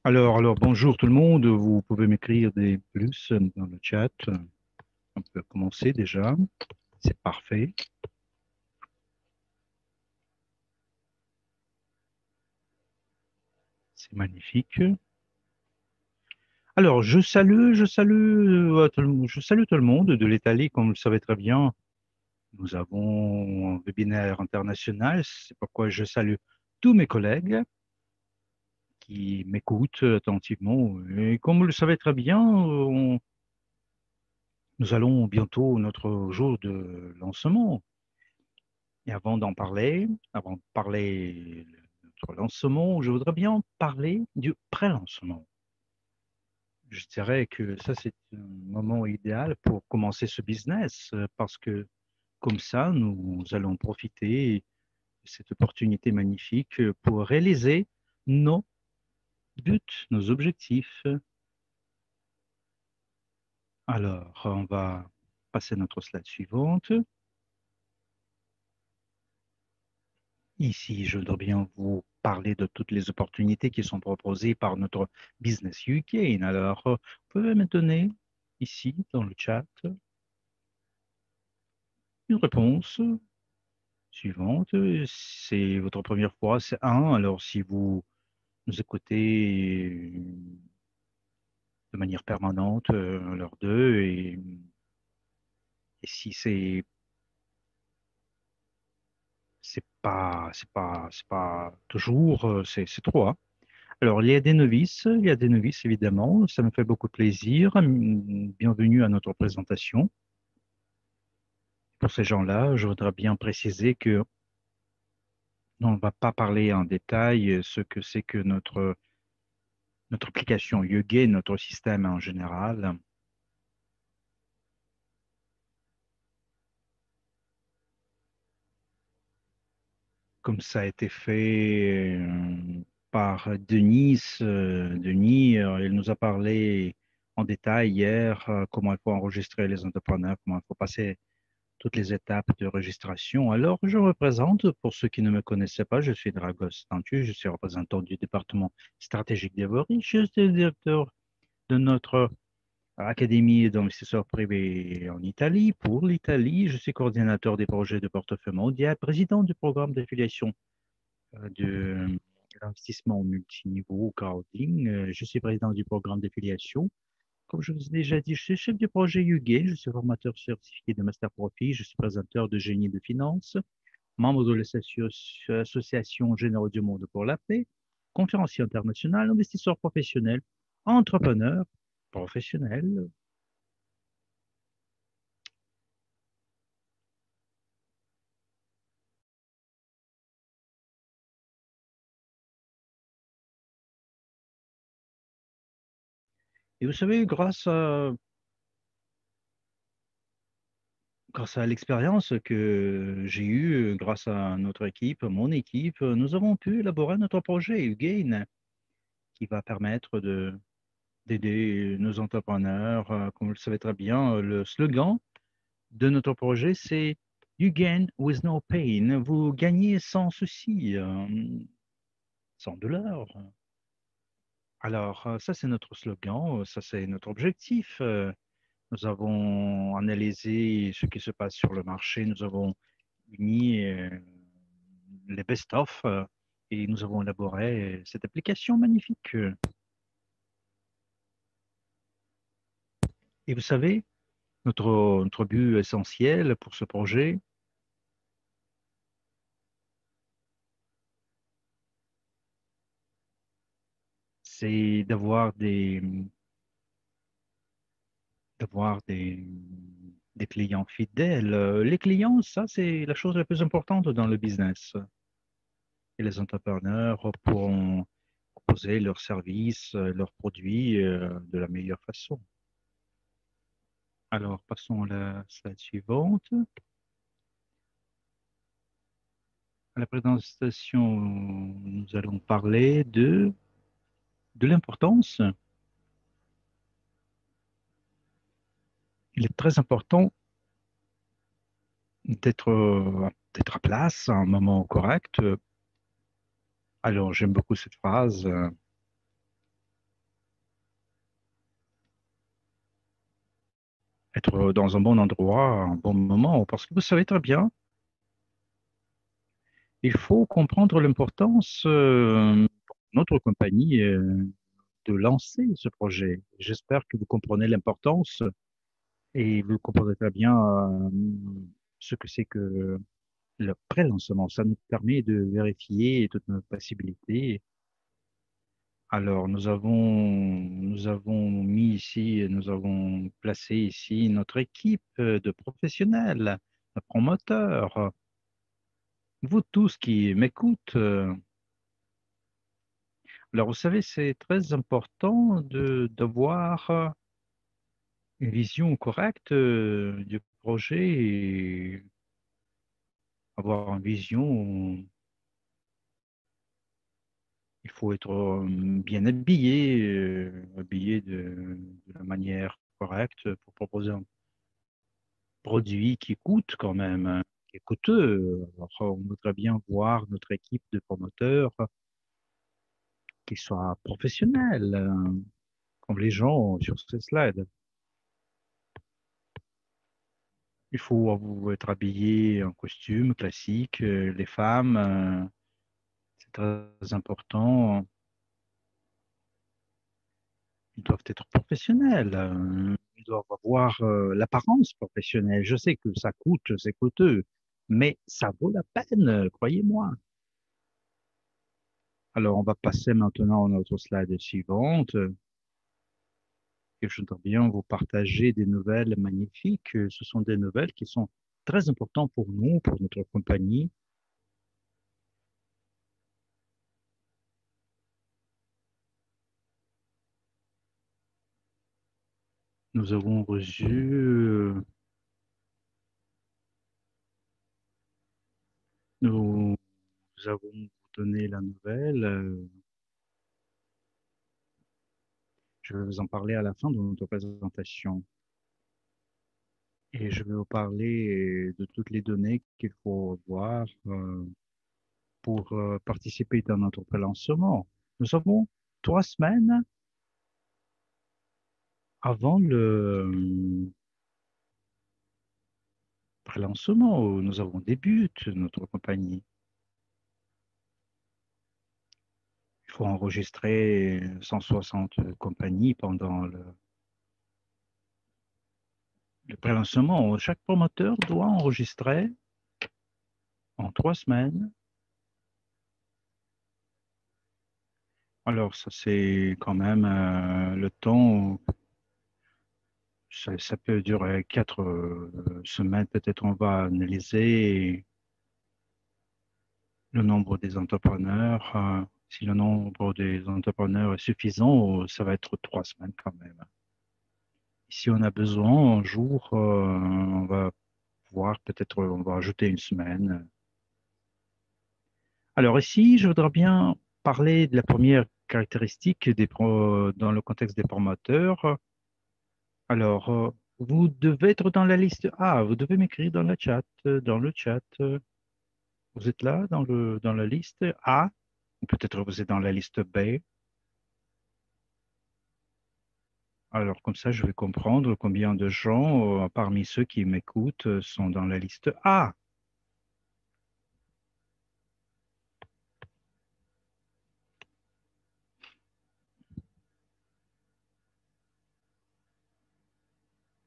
Alors, bonjour tout le monde. Vous pouvez m'écrire des plus dans le chat. On peut commencer déjà. C'est parfait. C'est magnifique. Alors, je salue tout le monde de l'Italie. Comme vous le savez très bien, nous avons un webinaire international. C'est pourquoi je salue tous mes collègues qui m'écoutent attentivement. Et comme vous le savez très bien, nous allons bientôt notre jour de lancement. Et avant de parler de notre lancement, je voudrais bien parler du pré-lancement. Je dirais que ça, c'est un moment idéal pour commencer ce business parce que comme ça, nous allons profiter de cette opportunité magnifique pour réaliser nos buts, nos objectifs. Alors, on va passer à notre slide suivante. Ici, je voudrais bien vous parler de toutes les opportunités qui sont proposées par notre Business UK. Alors, vous pouvez me donner ici dans le chat une réponse suivante. C'est votre première fois, c'est un. Alors, si vous nous écoutez de manière permanente, alors deux. Et si c'est pas toujours, c'est trois. Alors, il y a des novices évidemment, ça me fait beaucoup de plaisir. Bienvenue à notre présentation. Pour ces gens-là, je voudrais bien préciser que on ne va pas parler en détail ce que c'est que notre application YouGain, notre système en général. Comme ça a été fait par Denis, il nous a parlé en détail hier comment il faut enregistrer les entrepreneurs, comment il faut passer toutes les étapes de registration. Alors, je représente, pour ceux qui ne me connaissaient pas, je suis Dragos Tantu, je suis représentant du département stratégique d'Evory, je suis le directeur de notre académie d'investisseurs privés en Italie. Pour l'Italie, je suis coordinateur des projets de portefeuille mondial, président du programme d'affiliation de l'investissement multiniveau crowding. Je suis président du programme d'affiliation. Comme je vous ai déjà dit, je suis chef du projet UGAIN, je suis formateur certifié de Master Profit, je suis présentateur de génie de finance, membre de l'Association Généraux du Monde pour la paix, conférencier international, investisseur professionnel, entrepreneur professionnel. Et vous savez, grâce à l'expérience que j'ai eue, grâce à notre équipe, mon équipe, nous avons pu élaborer notre projet UGAIN qui va permettre d'aider nos entrepreneurs. Comme vous le savez très bien, le slogan de notre projet, c'est You gain with no pain. Vous gagnez sans souci, sans douleur. Alors, ça, c'est notre slogan, ça, c'est notre objectif. Nous avons analysé ce qui se passe sur le marché, nous avons uni les best-of et nous avons élaboré cette application magnifique. Et vous savez, notre but essentiel pour ce projet, c'est d'avoir des clients fidèles. Les clients, ça, c'est la chose la plus importante dans le business. Et les entrepreneurs pourront proposer leurs services, leurs produits de la meilleure façon. Alors, passons à la slide suivante. À la présentation, nous allons parler de l'importance. Il est très important d'être à place à un moment correct. Alors, j'aime beaucoup cette phrase. être dans un bon endroit, à un bon moment, parce que vous savez très bien, il faut comprendre l'importance pour notre compagnie de lancer ce projet. J'espère que vous comprenez l'importance et vous comprenez très bien ce que c'est que le pré-lancement. Ça nous permet de vérifier toutes nos possibilités. Alors, nous avons mis ici, nous avons placé ici notre équipe de professionnels, de promoteurs. Vous tous qui m'écoutez, alors vous savez, c'est très important d'avoir une vision correcte du projet et avoir une vision. Il faut être bien habillé, habillé de la manière correcte pour proposer un produit qui coûte quand même, hein, qui est coûteux. Alors, on voudrait bien voir notre équipe de promoteurs qui soit professionnelle, comme les gens sur ce slide. Il faut être habillé en costume classique. Les femmes, c'est très important. Ils doivent être professionnels. Ils doivent avoir l'apparence professionnelle. Je sais que ça coûte, c'est coûteux, mais ça vaut la peine, croyez-moi. Alors, on va passer maintenant à notre slide suivante. Et je voudrais bien vous partager des nouvelles magnifiques. Ce sont des nouvelles qui sont très importantes pour nous, pour notre compagnie. Nous avons reçu, nous avons donné la nouvelle. Je vais vous en parler à la fin de notre présentation. Et je vais vous parler de toutes les données qu'il faut voir pour participer dans notre pré-lancement. Nous avons 3 semaines avant le pré-lancement où nous avons débuté notre compagnie. Il faut enregistrer 160 compagnies pendant le pré-lancement. Chaque promoteur doit enregistrer en 3 semaines. Alors, ça, c'est quand même le temps. Ça peut durer 4 semaines. Peut-être on va analyser le nombre des entrepreneurs. Si le nombre des entrepreneurs est suffisant, ça va être 3 semaines quand même. Si on a besoin un jour, on va pouvoir peut-être on va ajouter une semaine. Alors ici, je voudrais bien parler de la première caractéristique dans le contexte des promoteurs. Alors, vous devez être dans la liste A. Vous devez m'écrire dans le chat, Vous êtes là dans la liste A, ou peut-être vous êtes dans la liste B. Alors, comme ça, je vais comprendre combien de gens, parmi ceux qui m'écoutent, sont dans la liste A.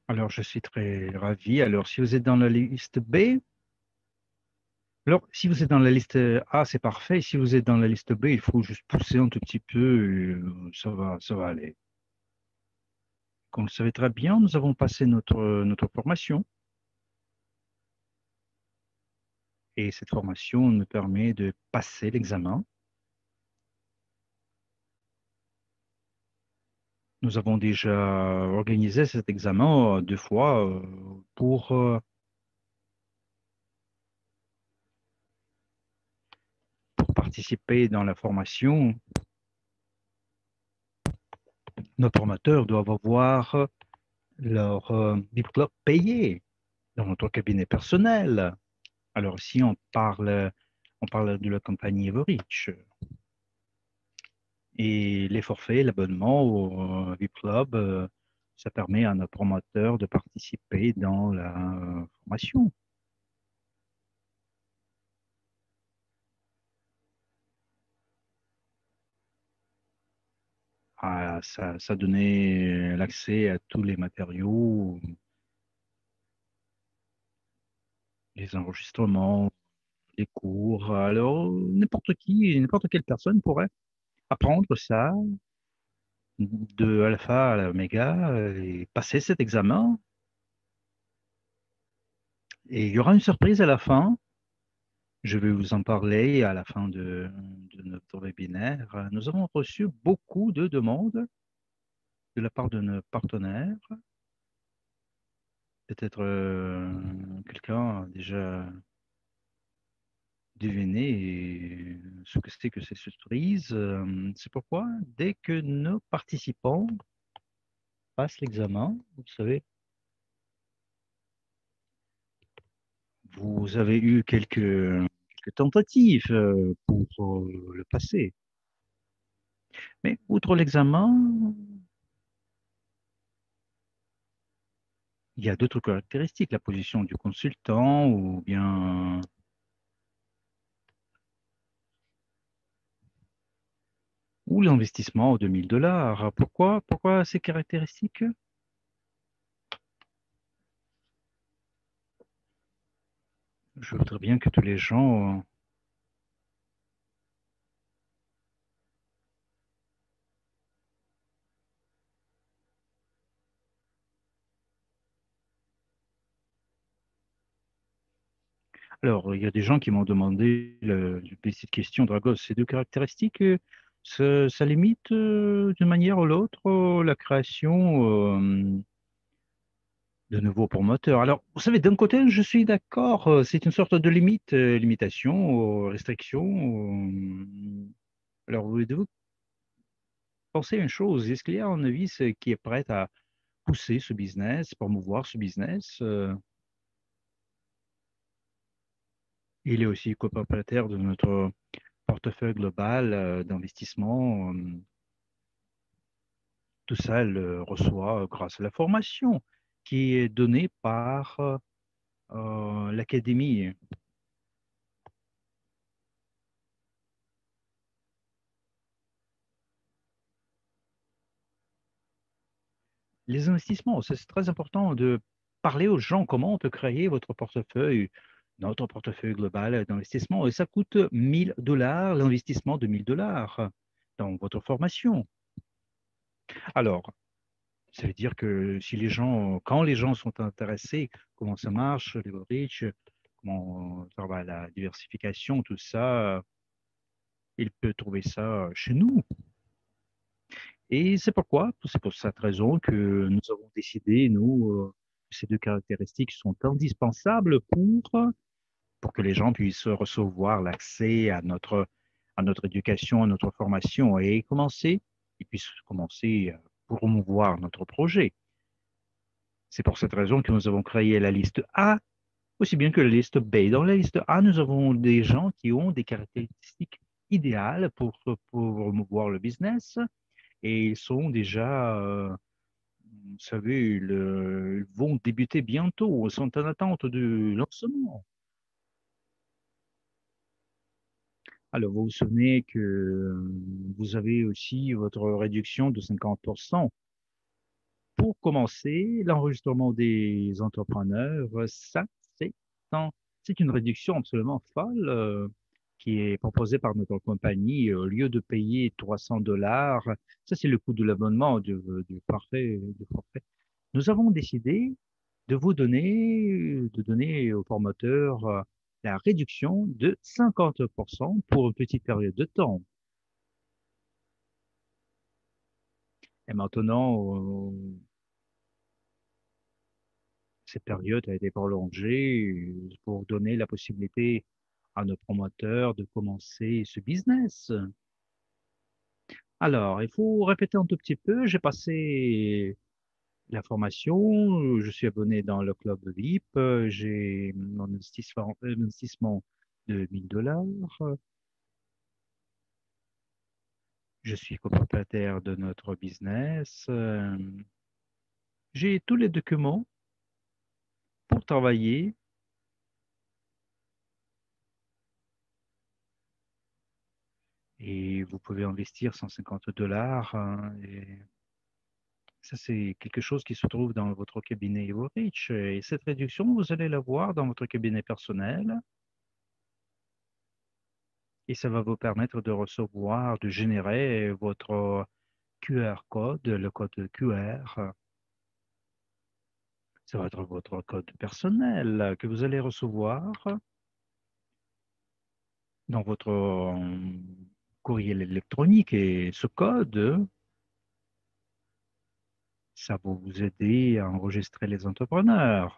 Alors, je suis très ravi. Alors, si vous êtes dans la liste B, alors, si vous êtes dans la liste A, c'est parfait. Si vous êtes dans la liste B, il faut juste pousser un tout petit peu, ça va aller. Comme vous le savez très bien, nous avons passé notre formation. Et cette formation nous permet de passer l'examen. Nous avons déjà organisé cet examen 2 fois pour participer dans la formation. Nos formateurs doivent avoir leur diplôme payé dans notre cabinet personnel. Alors ici, on parle de la compagnie Everich. Et les forfaits, l'abonnement au VIP Club Ça permet à nos promoteurs de participer dans la formation. Ah, ça donnait l'accès à tous les matériaux, les enregistrements, les cours. Alors, n'importe qui, n'importe quelle personne pourrait apprendre ça de alpha à l'oméga et passer cet examen. Et il y aura une surprise à la fin. Je vais vous en parler à la fin de notre webinaire. Nous avons reçu beaucoup de demandes de la part de nos partenaires. Peut-être quelqu'un a déjà deviné ce que c'est que ces surprises. C'est pourquoi, dès que nos participants passent l'examen, vous savez, vous avez eu quelques tentatives pour le passer. Mais outre l'examen, il y a d'autres caractéristiques, la position du consultant ou bien ou l'investissement de 1000 $. Pourquoi ces caractéristiques? Je voudrais bien que tous les gens. Alors, il y a des gens qui m'ont demandé une petite question, Dragos, ces deux caractéristiques, ça limite d'une manière ou l'autre la création de nouveaux promoteurs. Alors, vous savez, d'un côté, je suis d'accord, c'est une sorte de limite, limitation, restriction. Alors, vous devez penser à une chose, est-ce qu'il y a un novice qui est prêt à pousser ce business, promouvoir ce business? Il est aussi copropriétaire de notre portefeuille global d'investissement. Tout ça, elle reçoit grâce à la formation qui est donnée par l'académie. Les investissements, c'est très important de parler aux gens comment on peut créer votre portefeuille, notre portefeuille global d'investissement. Et ça coûte 1000 $, l'investissement de 1000 $ dans votre formation. Alors, ça veut dire que si les gens, quand les gens sont intéressés, comment ça marche, les leverage, comment ça va, la diversification, tout ça, il peut trouver ça chez nous. Et c'est pour cette raison que nous avons décidé, nous, que ces deux caractéristiques sont indispensables pour que les gens puissent recevoir l'accès à notre éducation, à notre formation et puissent commencer à promouvoir notre projet. C'est pour cette raison que nous avons créé la liste A, aussi bien que la liste B. Dans la liste A, nous avons des gens qui ont des caractéristiques idéales pour promouvoir le business et ils sont déjà, vous savez, ils vont débuter bientôt, ils sont en attente du lancement. Alors, vous vous souvenez que vous avez aussi votre réduction de 50% pour commencer l'enregistrement des entrepreneurs. Ça, c'est c'est une réduction absolument folle qui est proposée par notre compagnie. Au lieu de payer 300 $, ça c'est le coût de l'abonnement du forfait. Nous avons décidé de donner aux promoteurs la réduction de 50% pour une petite période de temps. Et maintenant, cette période a été prolongée pour donner la possibilité à nos promoteurs de commencer ce business. Alors, il faut répéter un tout petit peu. J'ai passé la formation, je suis abonné dans le club VIP, j'ai mon investissement de 1000 $. Je suis copropriétaire de notre business. J'ai tous les documents pour travailler et vous pouvez investir 150 dollars. Et ça, c'est quelque chose qui se trouve dans votre cabinet EvoReach. Et cette réduction, vous allez la voir dans votre cabinet personnel et ça va vous permettre de recevoir, de générer votre QR code, le code QR. Ça va être votre code personnel que vous allez recevoir dans votre courriel électronique. Et ce code, ça va vous aider à enregistrer les entrepreneurs.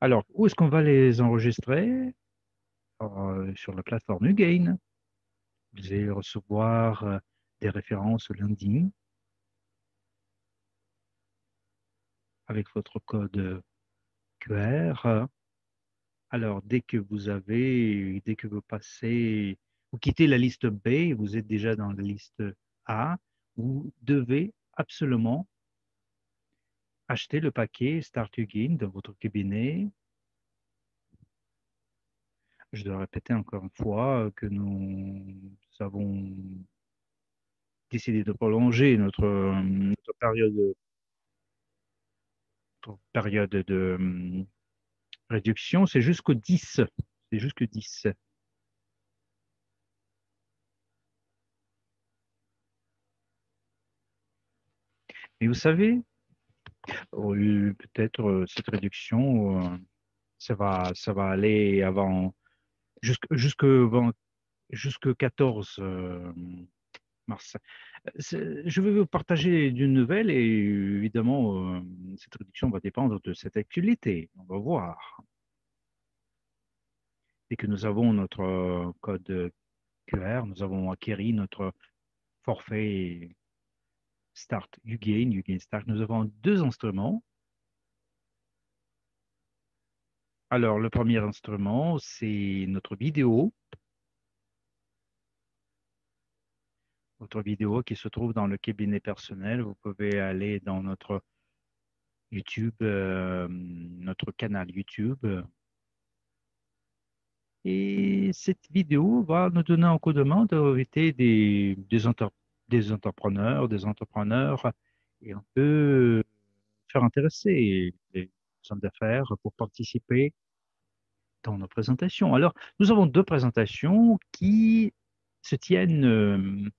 Alors, où est-ce qu'on va les enregistrer? Sur la plateforme Ugain. Vous allez recevoir des références au LinkedIn avec votre code QR. Alors, dès que vous passez, vous quittez la liste B, vous êtes déjà dans la liste A, vous devez absolument acheter le paquet Start Again dans votre cabinet. Je dois répéter encore une fois que nous avons décidé de prolonger notre période de réduction. C'est jusqu'au 10. C'est jusqu'au 10. Et vous savez, peut-être cette réduction, ça va aller avant, jusque 14 mars. Je vais vous partager d'une nouvelle et évidemment, cette réduction va dépendre de cette actualité. On va voir. Dès que nous avons notre code QR, nous avons acquéri notre forfait Start Ugain, Ugain Start. Nous avons deux instruments. Alors, le premier instrument, c'est notre vidéo qui se trouve dans le cabinet personnel. Vous pouvez aller dans notre YouTube, notre canal YouTube. Et cette vidéo va nous donner un coup de main d'inviter des entrepreneurs, et on peut faire intéresser les hommes d'affaires pour participer dans nos présentations. Alors, nous avons deux présentations qui se tiennent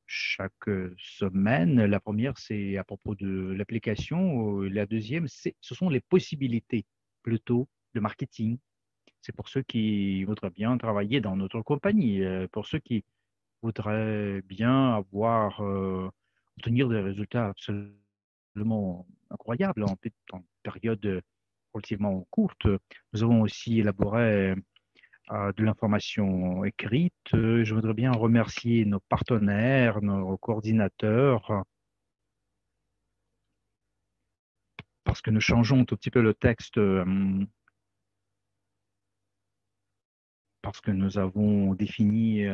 chaque semaine. La première, c'est à propos de l'application. La deuxième, ce sont les possibilités plutôt de marketing. C'est pour ceux qui voudraient bien travailler dans notre compagnie, pour ceux qui voudraient bien obtenir des résultats absolument incroyables en période relativement courte. Nous avons aussi élaboré de l'information écrite. Je voudrais bien remercier nos partenaires, nos coordinateurs, parce que nous changeons un tout petit peu le texte, parce que nous avons décrit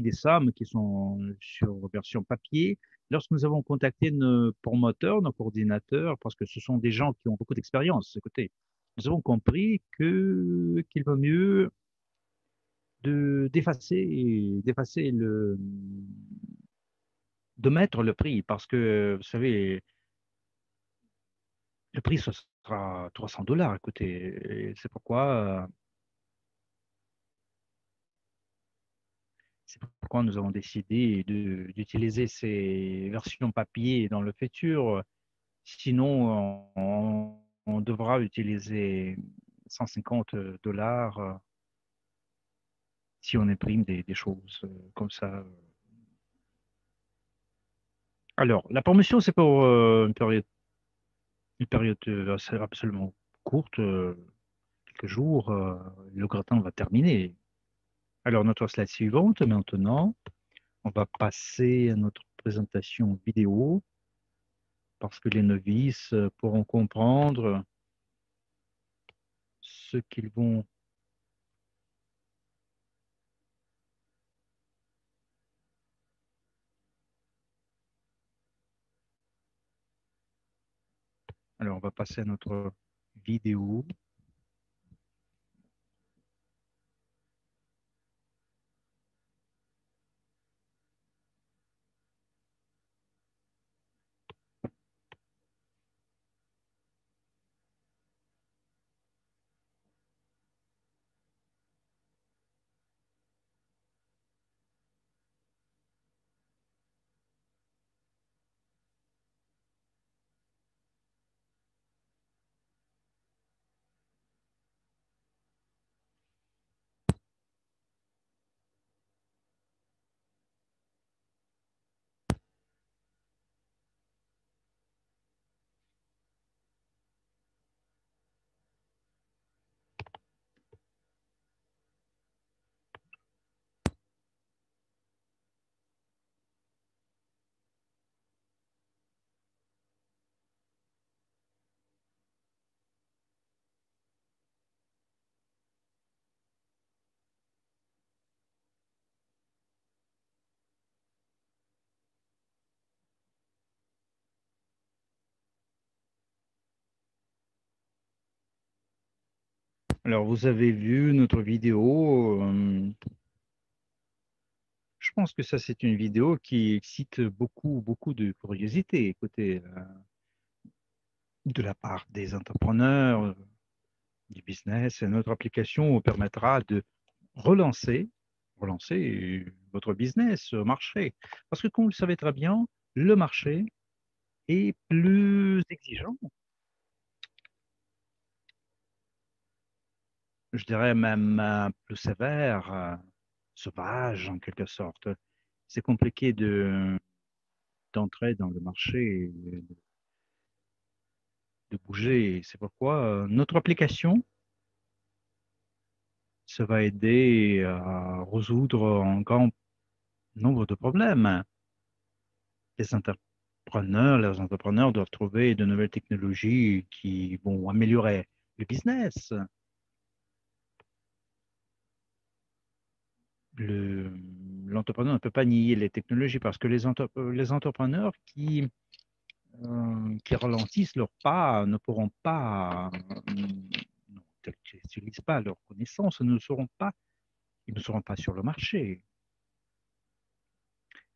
des sommes qui sont sur version papier. Lorsque nous avons contacté nos promoteurs, nos coordinateurs, parce que ce sont des gens qui ont beaucoup d'expérience, écoutez, nous avons compris qu'il vaut mieux d'effacer de mettre le prix, parce que, vous savez, le prix, ce sera 300 dollars, écoutez, et c'est pourquoi nous avons décidé d'utiliser ces versions papier dans le futur. Sinon, on devra utiliser 150 dollars si on imprime des choses comme ça. Alors, la promotion, c'est pour une période absolument courte, quelques jours. Le gratin va terminer. Alors, notre slide suivante, maintenant, on va passer à notre présentation vidéo parce que les novices pourront comprendre ce qu'ils vont. Alors, on va passer à notre vidéo. Alors, vous avez vu notre vidéo. Je pense que ça, c'est une vidéo qui excite beaucoup, beaucoup de curiosité côté de la part des entrepreneurs, du business. Et notre application vous permettra de relancer, relancer votre business au marché. Parce que, comme vous le savez très bien, le marché est plus exigeant, je dirais même plus sévère, sauvage en quelque sorte. C'est compliqué d'entrer dans le marché, de bouger. C'est pourquoi notre application, ça va aider à résoudre un grand nombre de problèmes. Les entrepreneurs doivent trouver de nouvelles technologies qui vont améliorer le business. Le, L'entrepreneur ne peut pas nier les technologies parce que les entrepreneurs qui ralentissent leur pas ne pourront pas, n'utilisent pas leurs connaissances, ils ne seront pas sur le marché.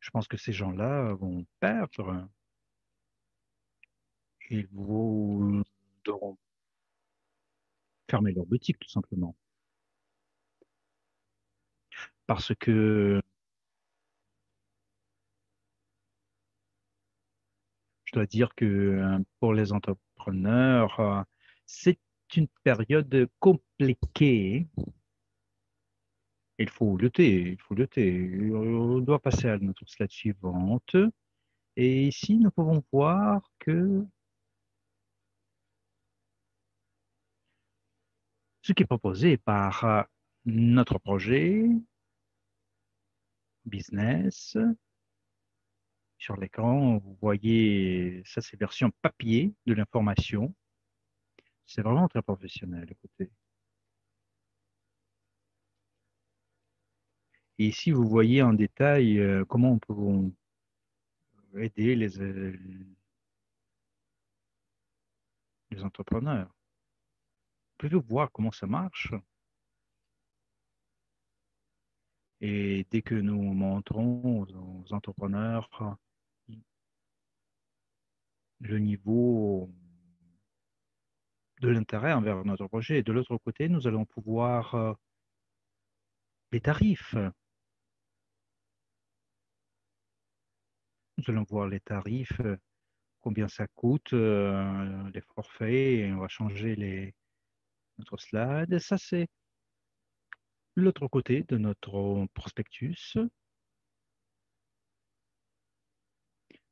Je pense que ces gens-là vont perdre. Ils devront fermer leur boutique tout simplement. Parce que je dois dire que pour les entrepreneurs, c'est une période compliquée. Il faut lutter, il faut lutter. On doit passer à notre slide suivante. Et ici, nous pouvons voir que ce qui est proposé par notre projet business, sur l'écran, vous voyez, ça c'est version papier de l'information. C'est vraiment très professionnel, écoutez. Et ici, vous voyez en détail comment on peut aider les entrepreneurs. Vous pouvez voir comment ça marche. Et dès que nous montrons aux entrepreneurs le niveau de l'intérêt envers notre projet, et de l'autre côté, nous allons pouvoir les tarifs. Nous allons voir les tarifs, combien ça coûte, les forfaits, et on va changer notre slide. Et ça, c'est l'autre côté de notre prospectus.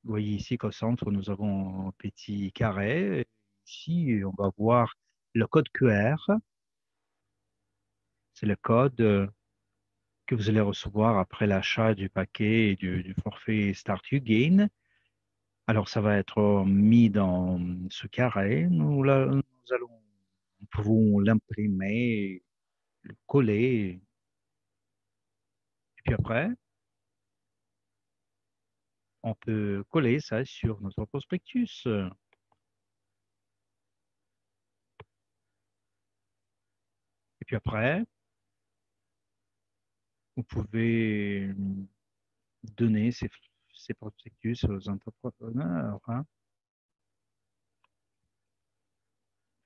Vous voyez ici qu'au centre, nous avons un petit carré. Ici, on va voir le code QR. C'est le code que vous allez recevoir après l'achat du paquet et du forfait Start You Gain. Alors, ça va être mis dans ce carré. Nous pouvons l'imprimer, le coller. Et puis après, on peut coller ça sur notre prospectus. Puis après, vous pouvez donner ces prospectus aux entrepreneurs, hein,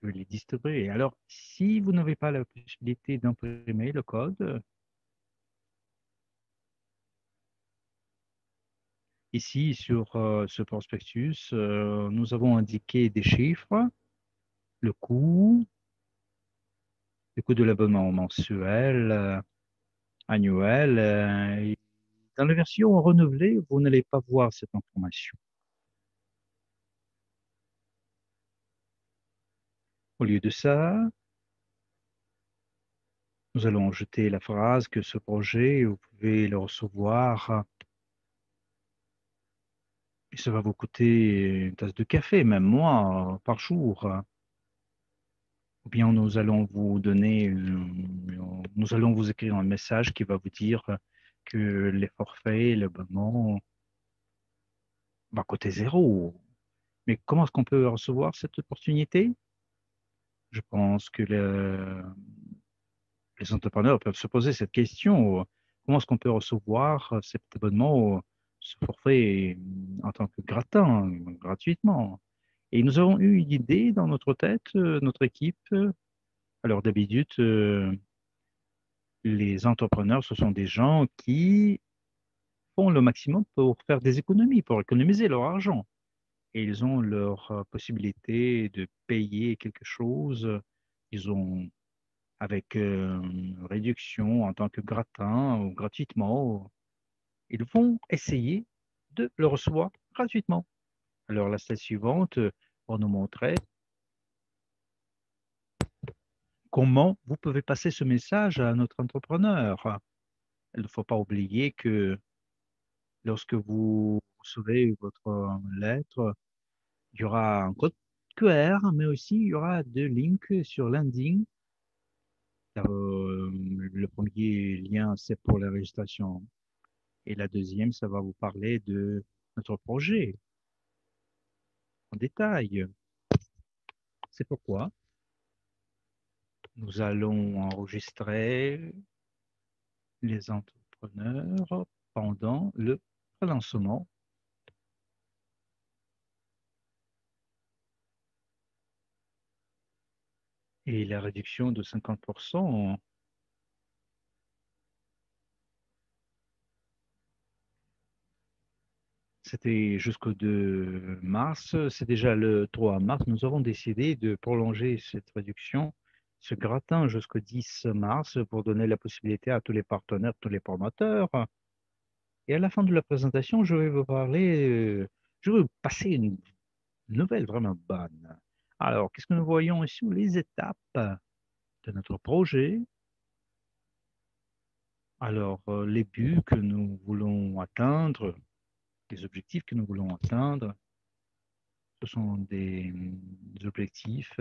vous les distribuer. Alors, si vous n'avez pas la possibilité d'imprimer le code, ici sur ce prospectus, nous avons indiqué des chiffres, le coût, le coût de l'abonnement mensuel, annuel. Et dans la version renouvelée, vous n'allez pas voir cette information. Au lieu de ça, nous allons ajouter la phrase que ce projet, vous pouvez le recevoir et ça va vous coûter une tasse de café, même moi, par jour. Ou bien nous allons vous donner, nous allons vous écrire un message qui va vous dire que les forfaits, l'abonnement va coûter zéro. Mais comment est-ce qu'on peut recevoir cette opportunité? Je pense que les entrepreneurs peuvent se poser cette question. Comment est-ce qu'on peut recevoir cet abonnement, ce forfait en tant que gratin, gratuitement? Et nous avons eu une idée dans notre tête, notre équipe. Alors d'habitude, les entrepreneurs, ce sont des gens qui font le maximum pour faire des économies, pour économiser leur argent. Et ils ont leur possibilité de payer quelque chose. Ils ont avec une réduction en tant que gratin ou gratuitement. Ils vont essayer de le recevoir gratuitement. Alors la slide suivante va nous montrer comment vous pouvez passer ce message à notre entrepreneur. Il ne faut pas oublier que lorsque vous recevez votre lettre, il y aura un code QR, mais aussi il y aura deux links sur LinkedIn. Le premier lien, c'est pour la registration. Et la deuxième, ça va vous parler de notre projet en détail. C'est pourquoi nous allons enregistrer les entrepreneurs pendant le lancement. Et la réduction de 50%, c'était jusqu'au 2 mars. C'est déjà le 3 mars. Nous avons décidé de prolonger cette réduction, ce gratin jusqu'au 10 mars pour donner la possibilité à tous les partenaires, tous les promoteurs. Et à la fin de la présentation, je vais vous parler, je vais vous passer une nouvelle vraiment bonne. Alors, qu'est-ce que nous voyons ici? Les étapes de notre projet. Alors, les buts que nous voulons atteindre, les objectifs que nous voulons atteindre, ce sont des objectifs.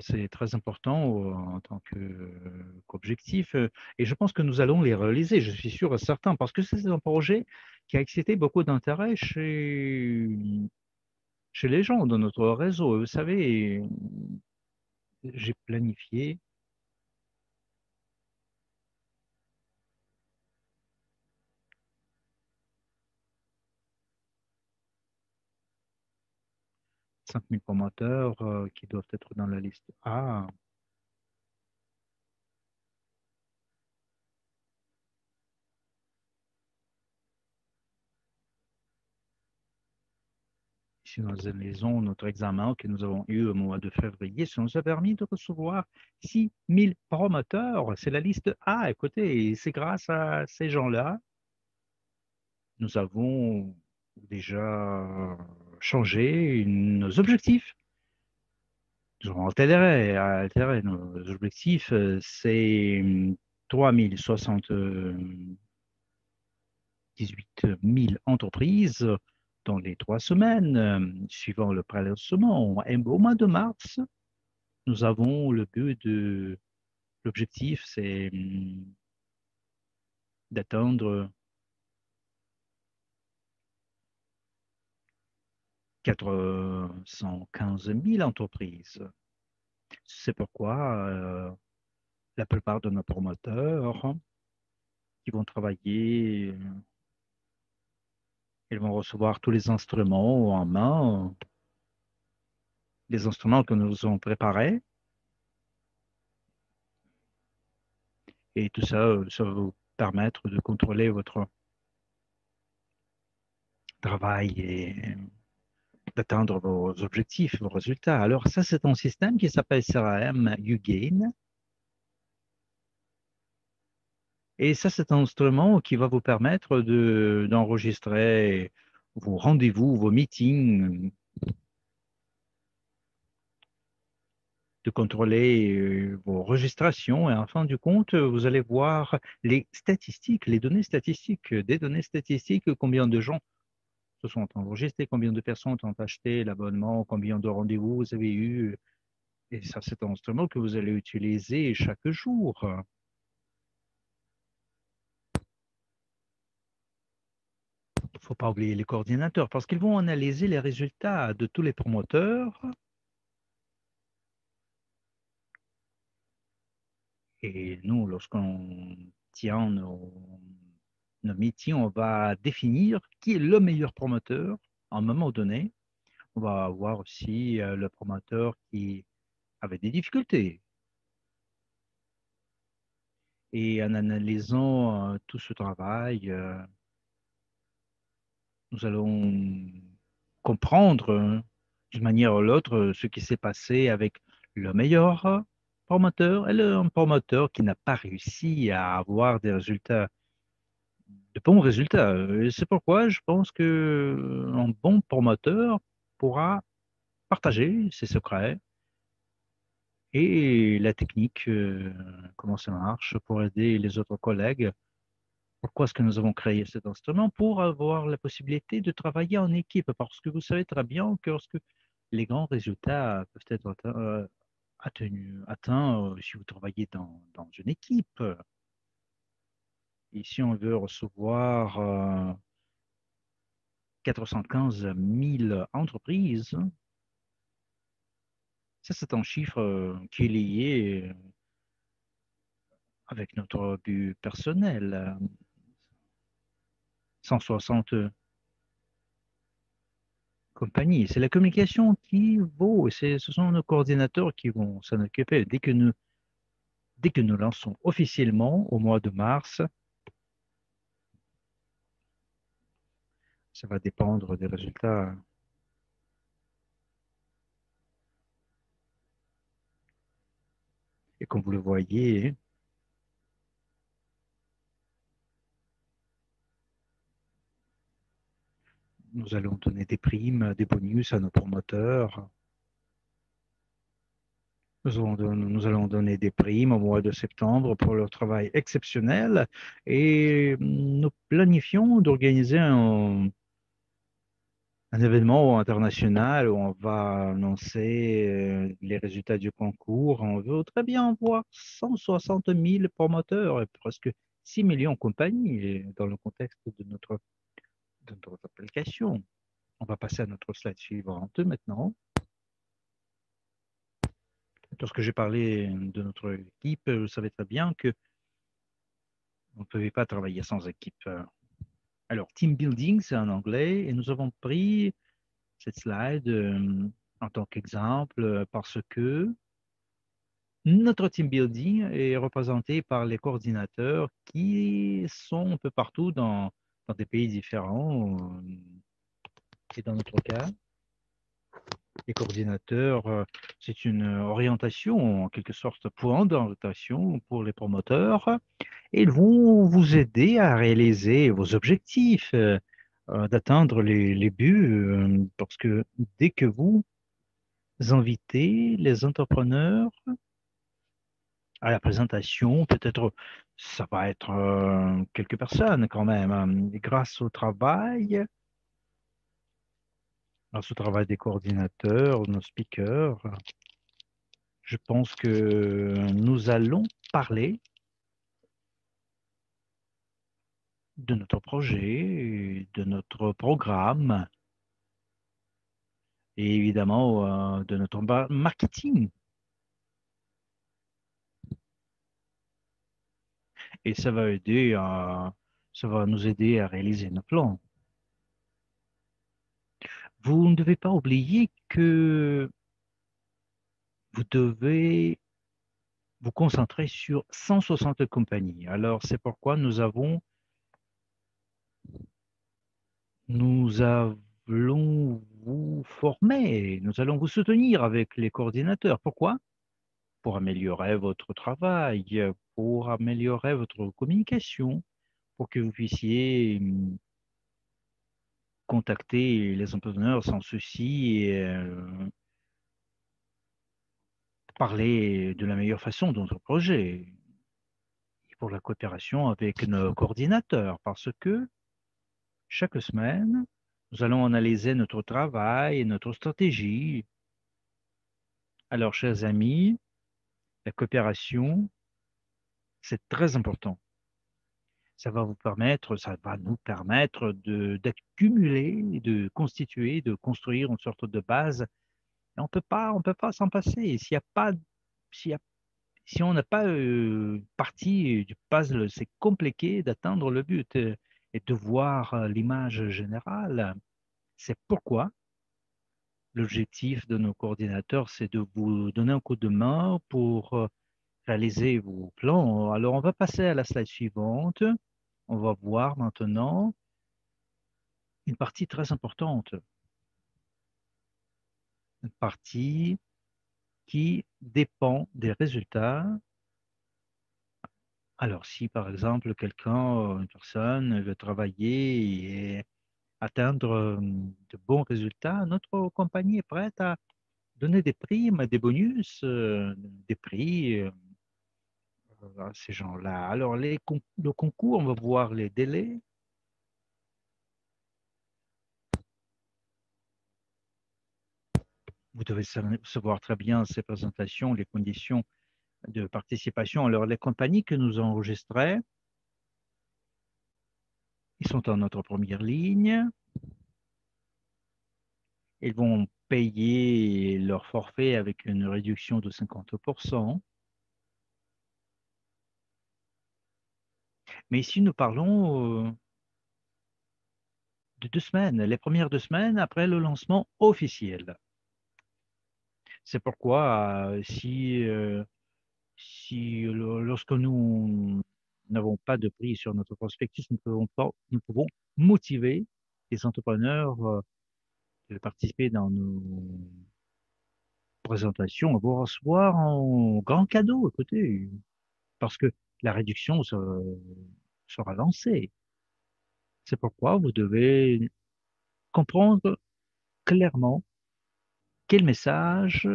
C'est très important en tant qu'objectif. Et je pense que nous allons les réaliser, je suis sûr et certain, parce que c'est un projet qui a excité beaucoup d'intérêt chez les gens dans notre réseau. Vous savez, j'ai planifié 5000 promoteurs qui doivent être dans la liste A. Ici, nous analysons notre examen que nous avons eu au mois de février. Ça nous a permis de recevoir 6000 promoteurs. C'est la liste A. Écoutez, c'est grâce à ces gens-là, nous avons déjà changé nos objectifs. Nous avons altéré nos objectifs. C'est 3078 000 entreprises dans les 3 semaines suivant le prélèvement. Et au mois de mars, nous avons le but de l'objectif, c'est d'atteindre 415 000 entreprises. C'est pourquoi la plupart de nos promoteurs qui vont travailler, ils vont recevoir tous les instruments en main, les instruments que nous avons préparés. Et tout ça, ça va vous permettre de contrôler votre travail et d'atteindre vos objectifs, vos résultats. Alors ça, c'est un système qui s'appelle CRM UGain. Et ça, c'est un instrument qui va vous permettre d'enregistrer vos rendez-vous, vos meetings, de contrôler vos registrations. Et en fin du compte, vous allez voir les statistiques, les données statistiques, des données statistiques, combien de gens se sont enregistrés, combien de personnes ont acheté l'abonnement, combien de rendez-vous vous avez eu. Et ça, c'est un instrument que vous allez utiliser chaque jour. Il ne faut pas oublier les coordinateurs parce qu'ils vont analyser les résultats de tous les promoteurs. Et nous, lorsqu'on tient nos meetings, on va définir qui est le meilleur promoteur à un moment donné. On va voir aussi le promoteur qui avait des difficultés. Et en analysant tout ce travail, nous allons comprendre d'une manière ou l'autre ce qui s'est passé avec le meilleur promoteur et le promoteur qui n'a pas réussi à avoir des résultats, de bons résultats. Et c'est pourquoi je pense que un bon promoteur pourra partager ses secrets et la technique, comment ça marche pour aider les autres collègues. Pourquoi est-ce que nous avons créé cet instrument? Pour avoir la possibilité de travailler en équipe, parce que vous savez très bien que lorsque les grands résultats peuvent être atteints si vous travaillez dans une équipe. Et si on veut recevoir 415 000 entreprises, ça c'est un chiffre qui est lié avec notre but personnel. 160 compagnies. C'est la communication qui vaut, et ce sont nos coordinateurs qui vont s'en occuper. Dès que nous lançons officiellement au mois de mars, ça va dépendre des résultats. Et comme vous le voyez, nous allons donner des primes, des bonus à nos promoteurs. Nous allons donner des primes au mois de septembre pour leur travail exceptionnel et nous planifions d'organiser un événement international où on va annoncer les résultats du concours. On veut très bien voir 160 000 promoteurs et presque 6 millions de compagnies dans le contexte de notre application. On va passer à notre slide suivante maintenant. Lorsque j'ai parlé de notre équipe, vous savez très bien que on ne pouvait pas travailler sans équipe. Alors, team building, c'est en anglais, et nous avons pris cette slide en tant qu'exemple parce que notre team building est représenté par les coordinateurs qui sont un peu partout dans des pays différents. Et dans notre cas, les coordinateurs, c'est une orientation, en quelque sorte, point d'orientation pour les promoteurs. Et ils vont vous aider à réaliser vos objectifs, d'atteindre les buts, parce que dès que vous invitez les entrepreneurs à la présentation, peut-être ça va être quelques personnes quand même, hein. Et grâce au travail des coordinateurs, nos speakers, je pense que nous allons parler de notre projet, de notre programme et évidemment de notre marketing. et ça va nous aider à réaliser nos plans. Vous ne devez pas oublier que vous devez vous concentrer sur 160 compagnies. Alors, c'est pourquoi nous allons vous former, nous allons vous soutenir avec les coordinateurs. Pourquoi? Pour améliorer votre travail, pour améliorer votre communication, pour que vous puissiez contacter les entrepreneurs sans souci et parler de la meilleure façon de notre projet et pour la coopération avec nos coordinateurs parce que chaque semaine, nous allons analyser notre travail et notre stratégie. Alors, chers amis, la coopération, c'est très important. Ça va nous permettre d'accumuler, de constituer, de construire une sorte de base. Et on peut pas s'en passer. S'il y a- si on n'a pas partie du puzzle, c'est compliqué d'atteindre le but et de voir l'image générale. C'est pourquoi l'objectif de nos coordinateurs, c'est de vous donner un coup de main pour réaliser vos plans. Alors, on va passer à la slide suivante. On va voir maintenant une partie très importante, une partie qui dépend des résultats. Alors, si par exemple une personne veut travailler et atteindre de bons résultats, notre compagnie est prête à donner des primes, des bonus, des prix à ces gens-là. Alors, le concours, on va voir les délais. Vous devez savoir très bien ces présentations, les conditions de participation. Alors, les compagnies que nous enregistrons, ils sont en notre première ligne. Ils vont payer leur forfait avec une réduction de 50%. Mais ici, nous parlons de 2 semaines, les premières 2 semaines après le lancement officiel. C'est pourquoi lorsque nous n'avons pas de prix sur notre prospectus, nous pouvons motiver les entrepreneurs de participer dans nos présentations, à vous recevoir en grand cadeau, écoutez, parce que la réduction sera lancée. C'est pourquoi vous devez comprendre clairement quels messages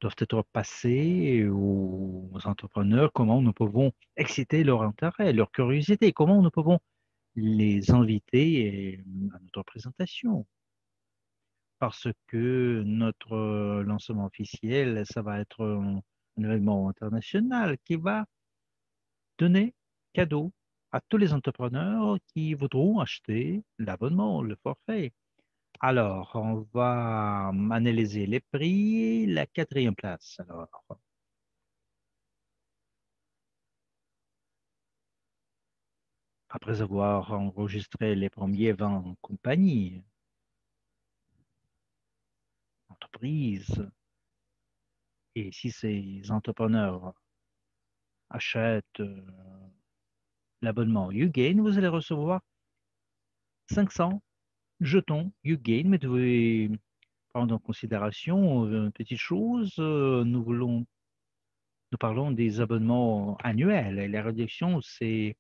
doivent être passés aux entrepreneurs, comment nous pouvons exciter leur intérêt, leur curiosité, comment nous pouvons les inviter à notre présentation. Parce que notre lancement officiel, ça va être un événement international qui va donner cadeau à tous les entrepreneurs qui voudront acheter l'abonnement, le forfait. Alors, on va analyser les prix. La quatrième place. Alors, après avoir enregistré les premiers 20 compagnies, entreprises, et si ces entrepreneurs achètent l'abonnement YouGain, vous allez recevoir 500 jetons YouGain, mais vous devez prendre en considération une petite chose. Nous parlons des abonnements annuels et la réduction, c'est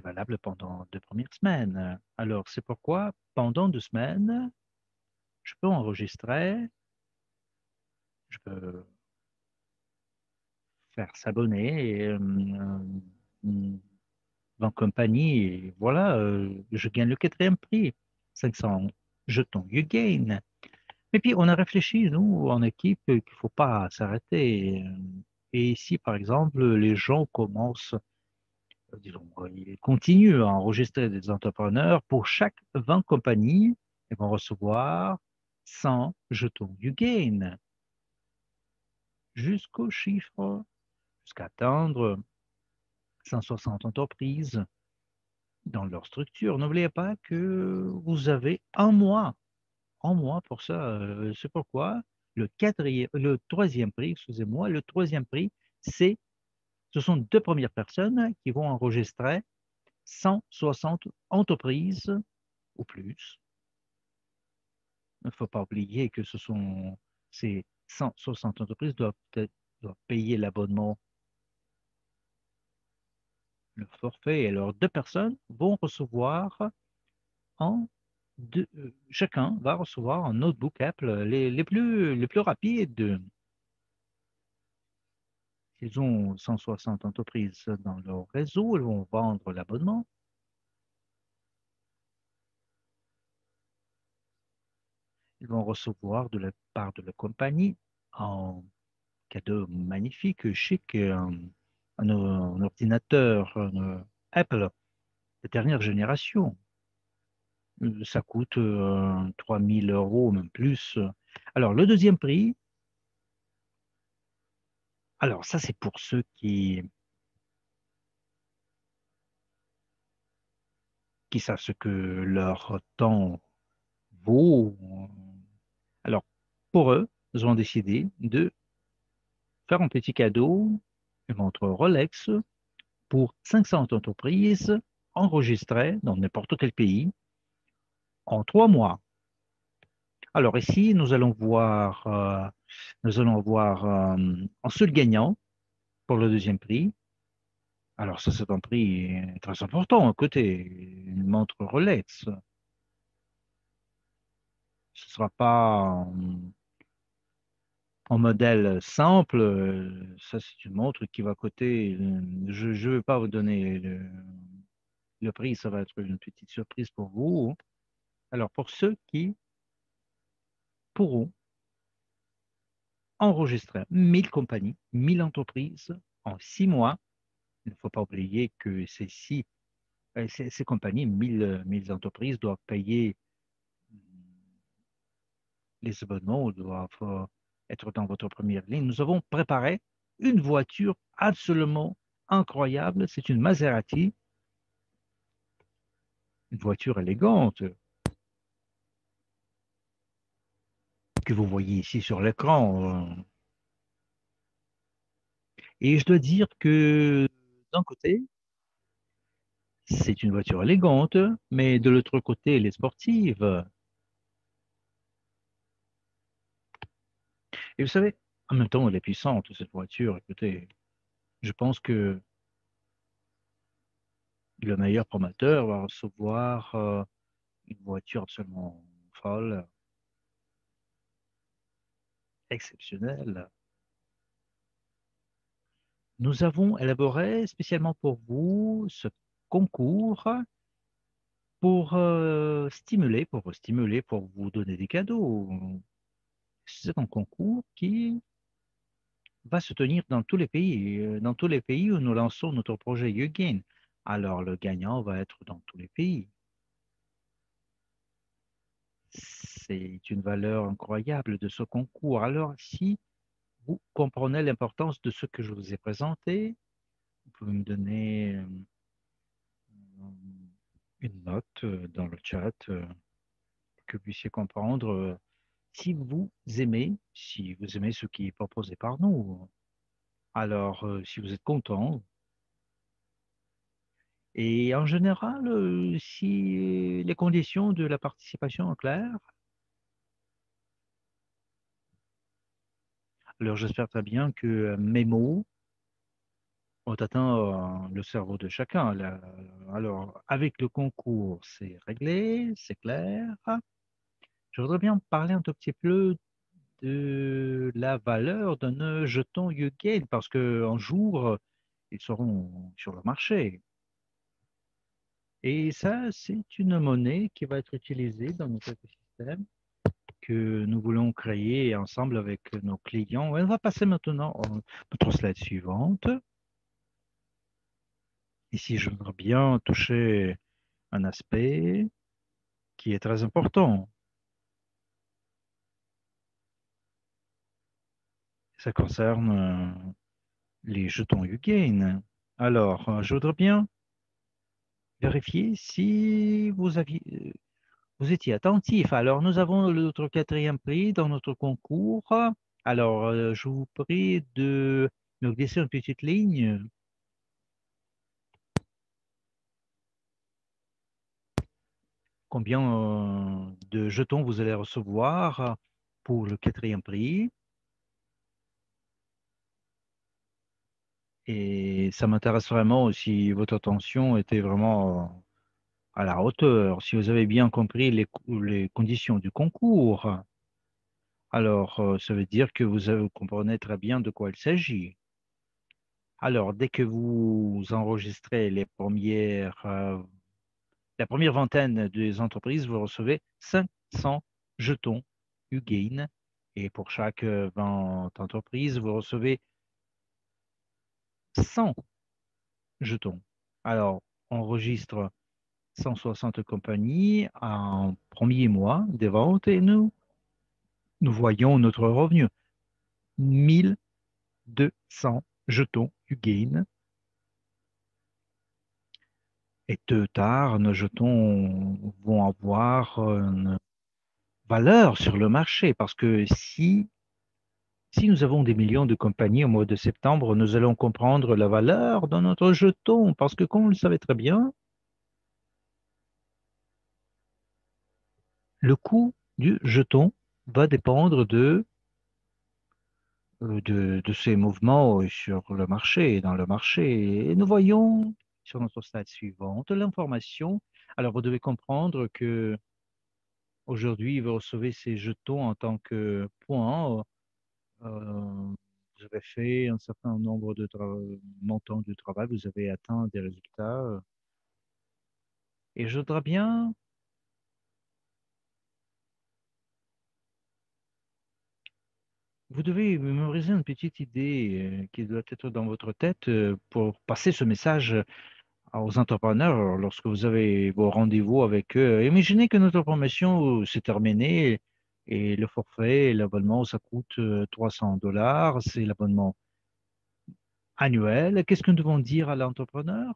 valable pendant 2 premières semaines. Alors, c'est pourquoi pendant 2 semaines, je peux enregistrer, je peux faire s'abonner et, dans compagnie. Et voilà, je gagne le quatrième prix, 500 jetons. You gain. Et puis, on a réfléchi, nous, en équipe, qu'il ne faut pas s'arrêter. Et ici, par exemple, les gens commencent, disons, ils continuent à enregistrer des entrepreneurs. Pour chaque 20 compagnies, ils vont recevoir 100 jetons You gain jusqu'au chiffre, jusqu'à atteindre 160 entreprises dans leur structure. N'oubliez pas que vous avez un mois pour ça. C'est pourquoi le troisième prix, excusez-moi, le troisième prix, ce sont deux premières personnes qui vont enregistrer 160 entreprises ou plus. Il ne faut pas oublier que ces 160 entreprises doivent payer l'abonnement, le forfait, et alors deux personnes vont recevoir chacun va recevoir un notebook Apple les plus rapides. Ils ont 160 entreprises dans leur réseau, ils vont vendre l'abonnement. Ils vont recevoir de la part de la compagnie un cadeau magnifique, chic, un ordinateur Apple de dernière génération. Ça coûte 3 000 euros, même plus. Alors, le deuxième prix, alors ça, c'est pour ceux qui savent ce que leur temps vaut. Alors, pour eux, ils ont décidé de faire un petit cadeau, une montre Rolex, pour 500 entreprises enregistrées dans n'importe quel pays en 3 mois. Alors ici, nous allons voir un seul gagnant pour le deuxième prix. Alors ça, c'est un prix très important. À côté, une montre Rolex. Ce ne sera pas en modèle simple. Ça, c'est une montre qui va coûter. Je ne vais pas vous donner le prix. Ça va être une petite surprise pour vous. Alors, pour ceux qui pourront enregistrer 1000 compagnies, 1000 entreprises en 6 mois, il ne faut pas oublier que ces compagnies, 1000 entreprises, doivent payer les abonnements, doivent être dans votre première ligne. Nous avons préparé une voiture absolument incroyable. C'est une Maserati, une voiture élégante que vous voyez ici sur l'écran. Et je dois dire que d'un côté, c'est une voiture élégante, mais de l'autre côté, elle est sportive. Et vous savez, en même temps, elle est puissante, cette voiture. Écoutez, je pense que le meilleur promoteur va recevoir une voiture absolument folle, exceptionnelle. Nous avons élaboré spécialement pour vous ce concours pour vous stimuler, pour vous donner des cadeaux. C'est un concours qui va se tenir dans tous les pays où nous lançons notre projet YouGain. Alors, le gagnant va être dans tous les pays. C'est une valeur incroyable de ce concours. Alors, si vous comprenez l'importance de ce que je vous ai présenté, vous pouvez me donner une note dans le chat que vous puissiez comprendre si vous aimez ce qui est proposé par nous. Alors, si vous êtes content, et en général, si les conditions de la participation sont claires, alors j'espère très bien que mes mots ont atteint le cerveau de chacun. Alors, avec le concours, c'est réglé, c'est clair. Je voudrais bien parler un tout petit peu de la valeur de nos jetons YouGain parce qu'un jour, ils seront sur le marché. Et ça, c'est une monnaie qui va être utilisée dans notre écosystème que nous voulons créer ensemble avec nos clients. On va passer maintenant à notre slide suivante. Ici, je voudrais bien toucher un aspect qui est très important. Ça concerne les jetons YouGain. Alors, je voudrais bien vérifier si vous étiez attentif. Alors, nous avons notre quatrième prix dans notre concours. Alors, je vous prie de me glisser une petite ligne. Combien de jetons vous allez recevoir pour le quatrième prix. Et ça m'intéresse vraiment si votre attention était vraiment à la hauteur, si vous avez bien compris les conditions du concours. Alors, ça veut dire que vous comprenez très bien de quoi il s'agit. Alors, dès que vous enregistrez la première vingtaine des entreprises, vous recevez 500 jetons UGAIN. Et pour chaque 20 entreprises, vous recevez 100 jetons. Alors, on enregistre 160 compagnies en premier mois des ventes et nous voyons notre revenu. 1200 jetons UGAIN. Et tôt ou tard, nos jetons vont avoir une valeur sur le marché parce que si nous avons des millions de compagnies au mois de septembre, nous allons comprendre la valeur de notre jeton parce que, comme vous le savez très bien, le coût du jeton va dépendre de ces mouvements sur le marché, dans le marché. Et nous voyons sur notre slide suivante l'information. Alors, vous devez comprendre que aujourd'hui, vous recevez ces jetons en tant que points. Vous avez fait un certain nombre de montants de travail, vous avez atteint des résultats. Et je voudrais bien, vous devez mémoriser une petite idée qui doit être dans votre tête pour passer ce message aux entrepreneurs lorsque vous avez vos rendez-vous avec eux. Imaginez que notre formation s'est terminée et le forfait, l'abonnement, ça coûte 300 $. C'est l'abonnement annuel. Qu'est-ce que nous devons dire à l'entrepreneur?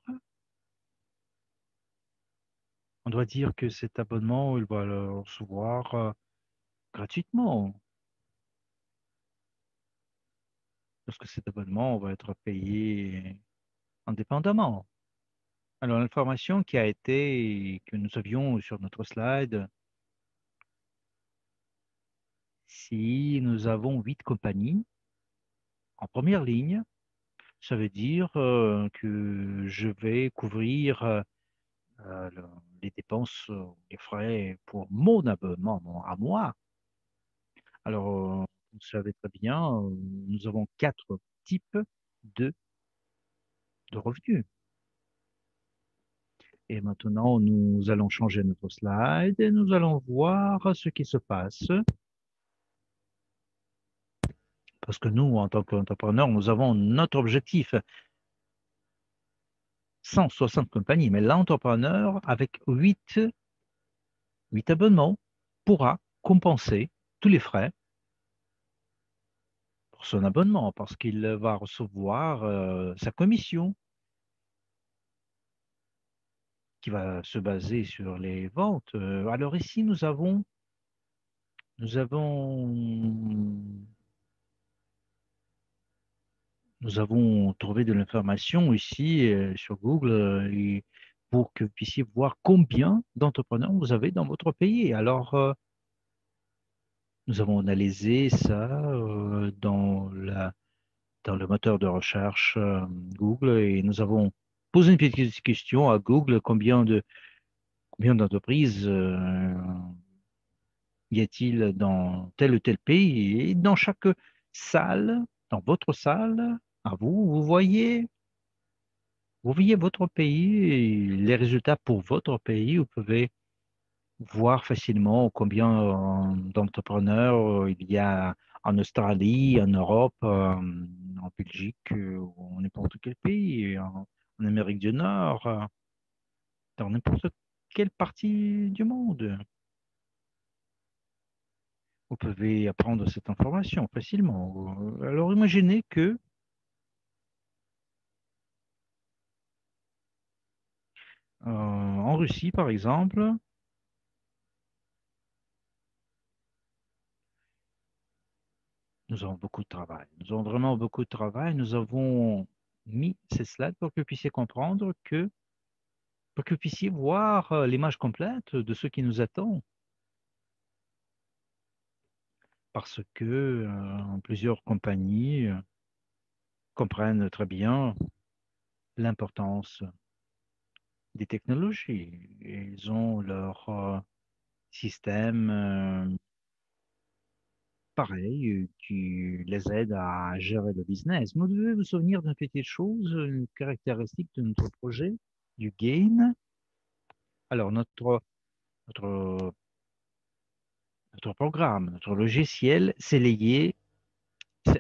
On doit dire que cet abonnement, il va le recevoir gratuitement, parce que cet abonnement va être payé indépendamment. Alors, l'information que nous avions sur notre slide, si nous avons 8 compagnies en première ligne, ça veut dire que je vais couvrir le- les dépenses, les frais pour mon abonnement à moi. Alors, vous savez très bien, nous avons 4 types de, de revenus. Et maintenant, nous allons changer notre slide et nous allons voir ce qui se passe. Parce que nous, en tant qu'entrepreneurs, nous avons notre objectif, 160 compagnies. Mais l'entrepreneur, avec 8 abonnements, pourra compenser tous les frais pour son abonnement parce qu'il va recevoir sa commission qui va se baser sur les ventes. Alors ici, nous avons Nous avons trouvé de l'information ici sur Google pour que vous puissiez voir combien d'entrepreneurs vous avez dans votre pays. Alors, nous avons analysé ça dans le moteur de recherche Google et nous avons posé une petite question à Google, combien d'entreprises y a-t-il dans tel ou tel pays? Et dans chaque salle, dans votre salle, à vous, vous voyez votre pays et les résultats pour votre pays. Vous pouvez voir facilement combien d'entrepreneurs il y a en Australie, en Europe, en Belgique, ou n'importe quel pays, en Amérique du Nord, dans n'importe quelle partie du monde. Vous pouvez apprendre cette information facilement. Alors imaginez que En Russie, par exemple, nous avons beaucoup de travail. Nous avons vraiment beaucoup de travail. Nous avons mis ces slides pour que vous puissiez comprendre que, pour que vous puissiez voir l'image complète de ce qui nous attend. Parce que plusieurs compagnies comprennent très bien l'importance des technologies. Ils ont leur système pareil qui les aide à gérer le business. Vous devez vous souvenir d'une petite chose, une caractéristique de notre projet, du Gain. Alors, notre, notre programme, notre logiciel, c'est lié,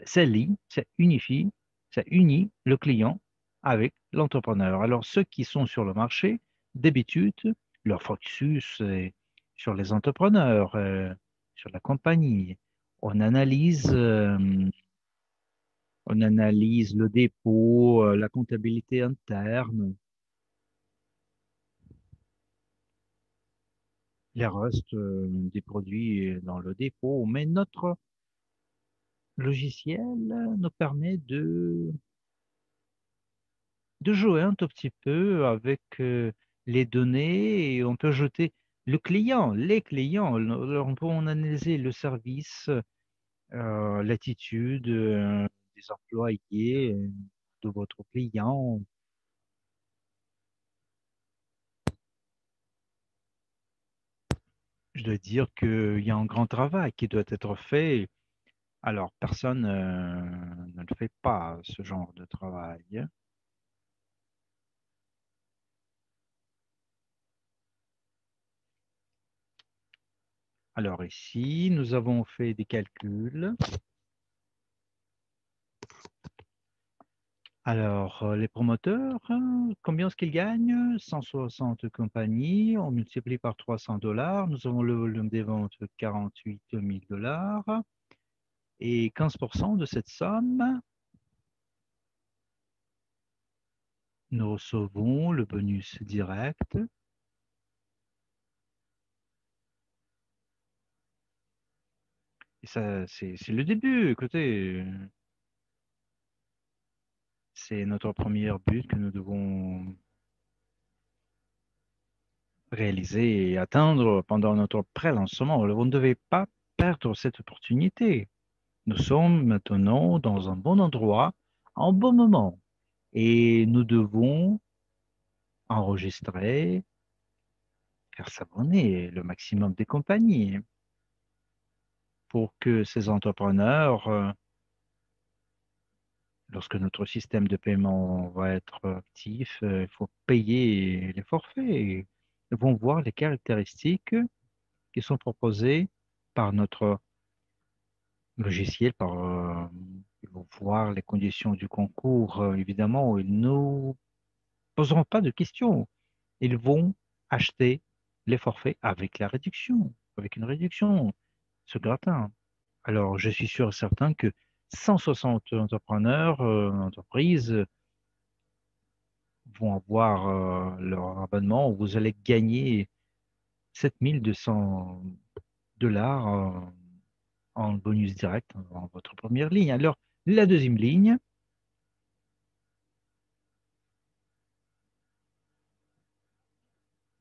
c'est lié, c'est unifie, ça unit le client avec l'entrepreneur. Alors, ceux qui sont sur le marché, d'habitude, leur focus est sur les entrepreneurs, sur la compagnie. On analyse, euh, on analyse le dépôt, la comptabilité interne, les restes des produits dans le dépôt. Mais notre logiciel nous permet de jouer un tout petit peu avec les données et on peut ajouter le client, les clients. Alors, on peut en analyser le service, l'attitude des employés de votre client. Je dois dire qu'il y a un grand travail qui doit être fait. Alors, personne ne le fait pas, ce genre de travail. Alors ici, nous avons fait des calculs. Alors, les promoteurs, combien est-ce qu'ils gagnent? 160 compagnies, on multiplie par 300 dollars. Nous avons le volume des ventes de 48 000 dollars. Et 15% de cette somme, nous recevons le bonus direct. Et ça, c'est le début. Écoutez, c'est notre premier but que nous devons réaliser et atteindre pendant notre pré-lancement. Vous ne devez pas perdre cette opportunité. Nous sommes maintenant dans un bon endroit, en bon moment, et nous devons enregistrer, faire s'abonner le maximum des compagnies pour que ces entrepreneurs, lorsque notre système de paiement va être actif, il faut payer les forfaits. Ils vont voir les caractéristiques qui sont proposées par notre logiciel, ils vont voir les conditions du concours. Évidemment, ils ne poseront pas de questions. Ils vont acheter les forfaits avec la réduction, avec une réduction, ce gratin. Alors, je suis sûr et certain que 160 entrepreneurs, entreprises vont avoir leur abonnement. Vous allez gagner 7 200 dollars en bonus direct dans votre première ligne. Alors, la deuxième ligne,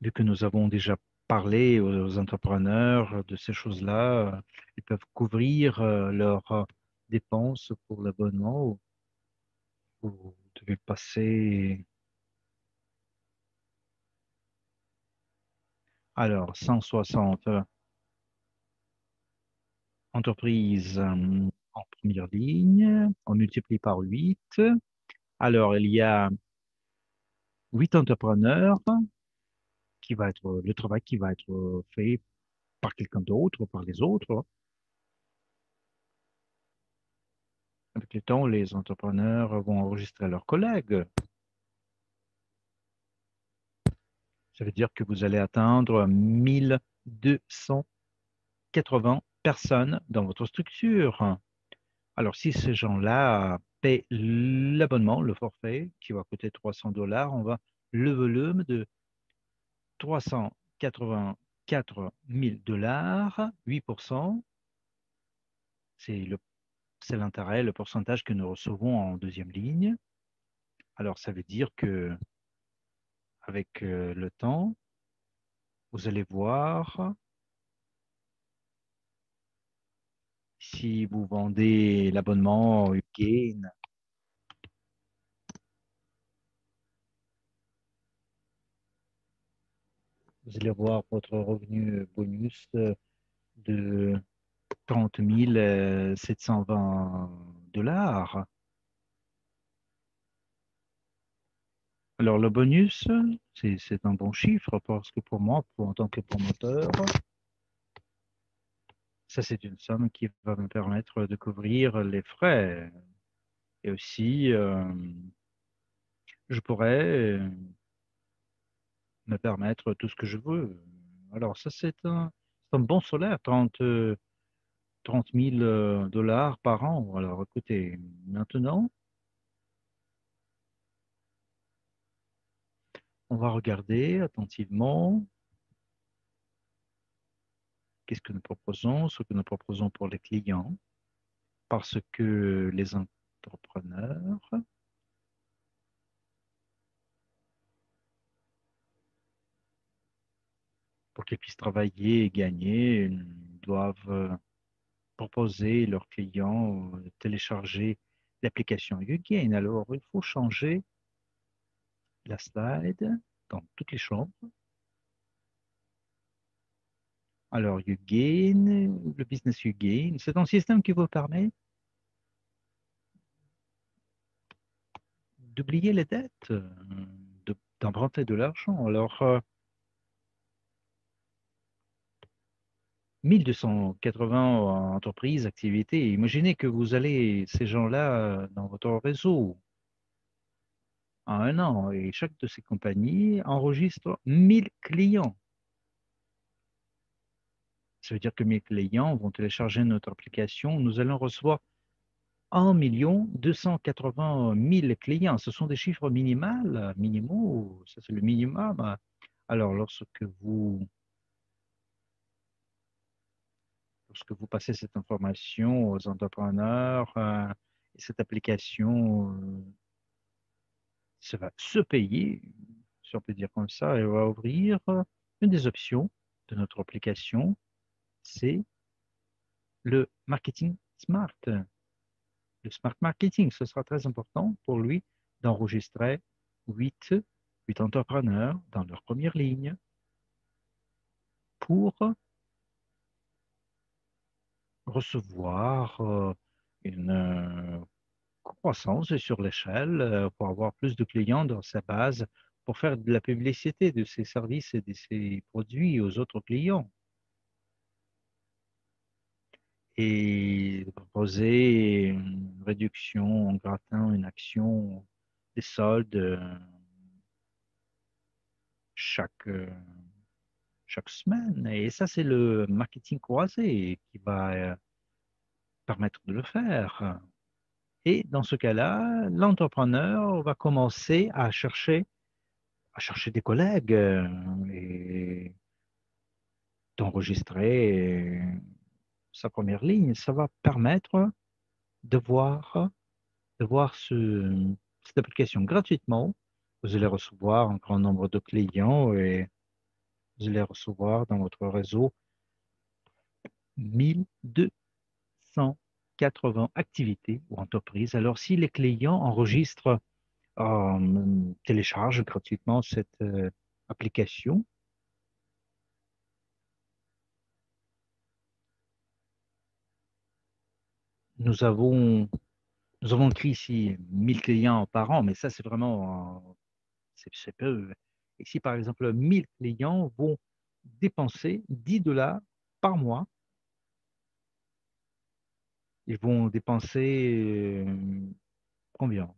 vu que nous avons déjà parlé aux entrepreneurs de ces choses-là, ils peuvent couvrir leurs dépenses pour l'abonnement. Vous devez passer, alors, 160 entreprises en première ligne, on multiplie par 8. Alors, il y a 8 entrepreneurs qui va être le travail qui va être fait par quelqu'un d'autre, par les autres. Avec le temps, les entrepreneurs vont enregistrer leurs collègues. Ça veut dire que vous allez atteindre 1280 personnes dans votre structure. Alors, si ces gens-là paient l'abonnement, le forfait, qui va coûter 300 dollars, on va le volume de 384 000 dollars, 8%, c'est l'intérêt, le pourcentage que nous recevons en deuxième ligne. Alors, ça veut dire que avec le temps, vous allez voir si vous vendez l'abonnement Gain, vous allez voir votre revenu bonus de 30 720 dollars. Alors, le bonus, c'est un bon chiffre parce que pour moi, en tant que promoteur, ça, c'est une somme qui va me permettre de couvrir les frais. Et aussi, je pourrais me permettre tout ce que je veux. Alors, ça, c'est un bon salaire, 30 000 dollars par an. Alors, écoutez, maintenant, on va regarder attentivement qu'est-ce que nous proposons, ce que nous proposons pour les clients, parce que les entrepreneurs, pour qu'ils puissent travailler et gagner, doivent proposer leurs clients de télécharger l'application YouGain. Alors, il faut changer la slide dans toutes les chambres. Alors, YouGain, le business YouGain, c'est un système qui vous permet d'oublier les dettes, d'emprunter de l'argent. Alors, 1280 entreprises, activités. Imaginez que vous allez ces gens-là dans votre réseau en un an et chaque de ces compagnies enregistre 1000 clients. Ça veut dire que 1000 clients vont télécharger notre application. Nous allons recevoir 1 280 000 clients. Ce sont des chiffres minimaux, ça c'est le minimum. Alors, lorsque vous passez cette information aux entrepreneurs, et cette application ça va se payer, si on peut dire comme ça, et va ouvrir une des options de notre application, c'est le marketing smart. Le smart marketing, ce sera très important pour lui d'enregistrer 8, 8 entrepreneurs dans leur première ligne pour recevoir une croissance sur l'échelle, pour avoir plus de clients dans sa base, pour faire de la publicité de ses services et de ses produits aux autres clients. Et de proposer une réduction en gratin, une action des soldes chaque, chaque semaine. Et ça, c'est le marketing croisé qui va permettre de le faire. Et dans ce cas-là, l'entrepreneur va commencer à chercher des collègues et d'enregistrer sa première ligne. Ça va permettre de voir cette application gratuitement. Vous allez recevoir un grand nombre de clients et vous allez recevoir dans votre réseau 1280 activités ou entreprises. Alors, si les clients enregistrent, téléchargent gratuitement cette application, nous avons, nous avons écrit ici 1000 clients par an, mais ça, c'est vraiment, c'est peu. Et si, par exemple, 1000 clients vont dépenser 10 dollars par mois, ils vont dépenser combien?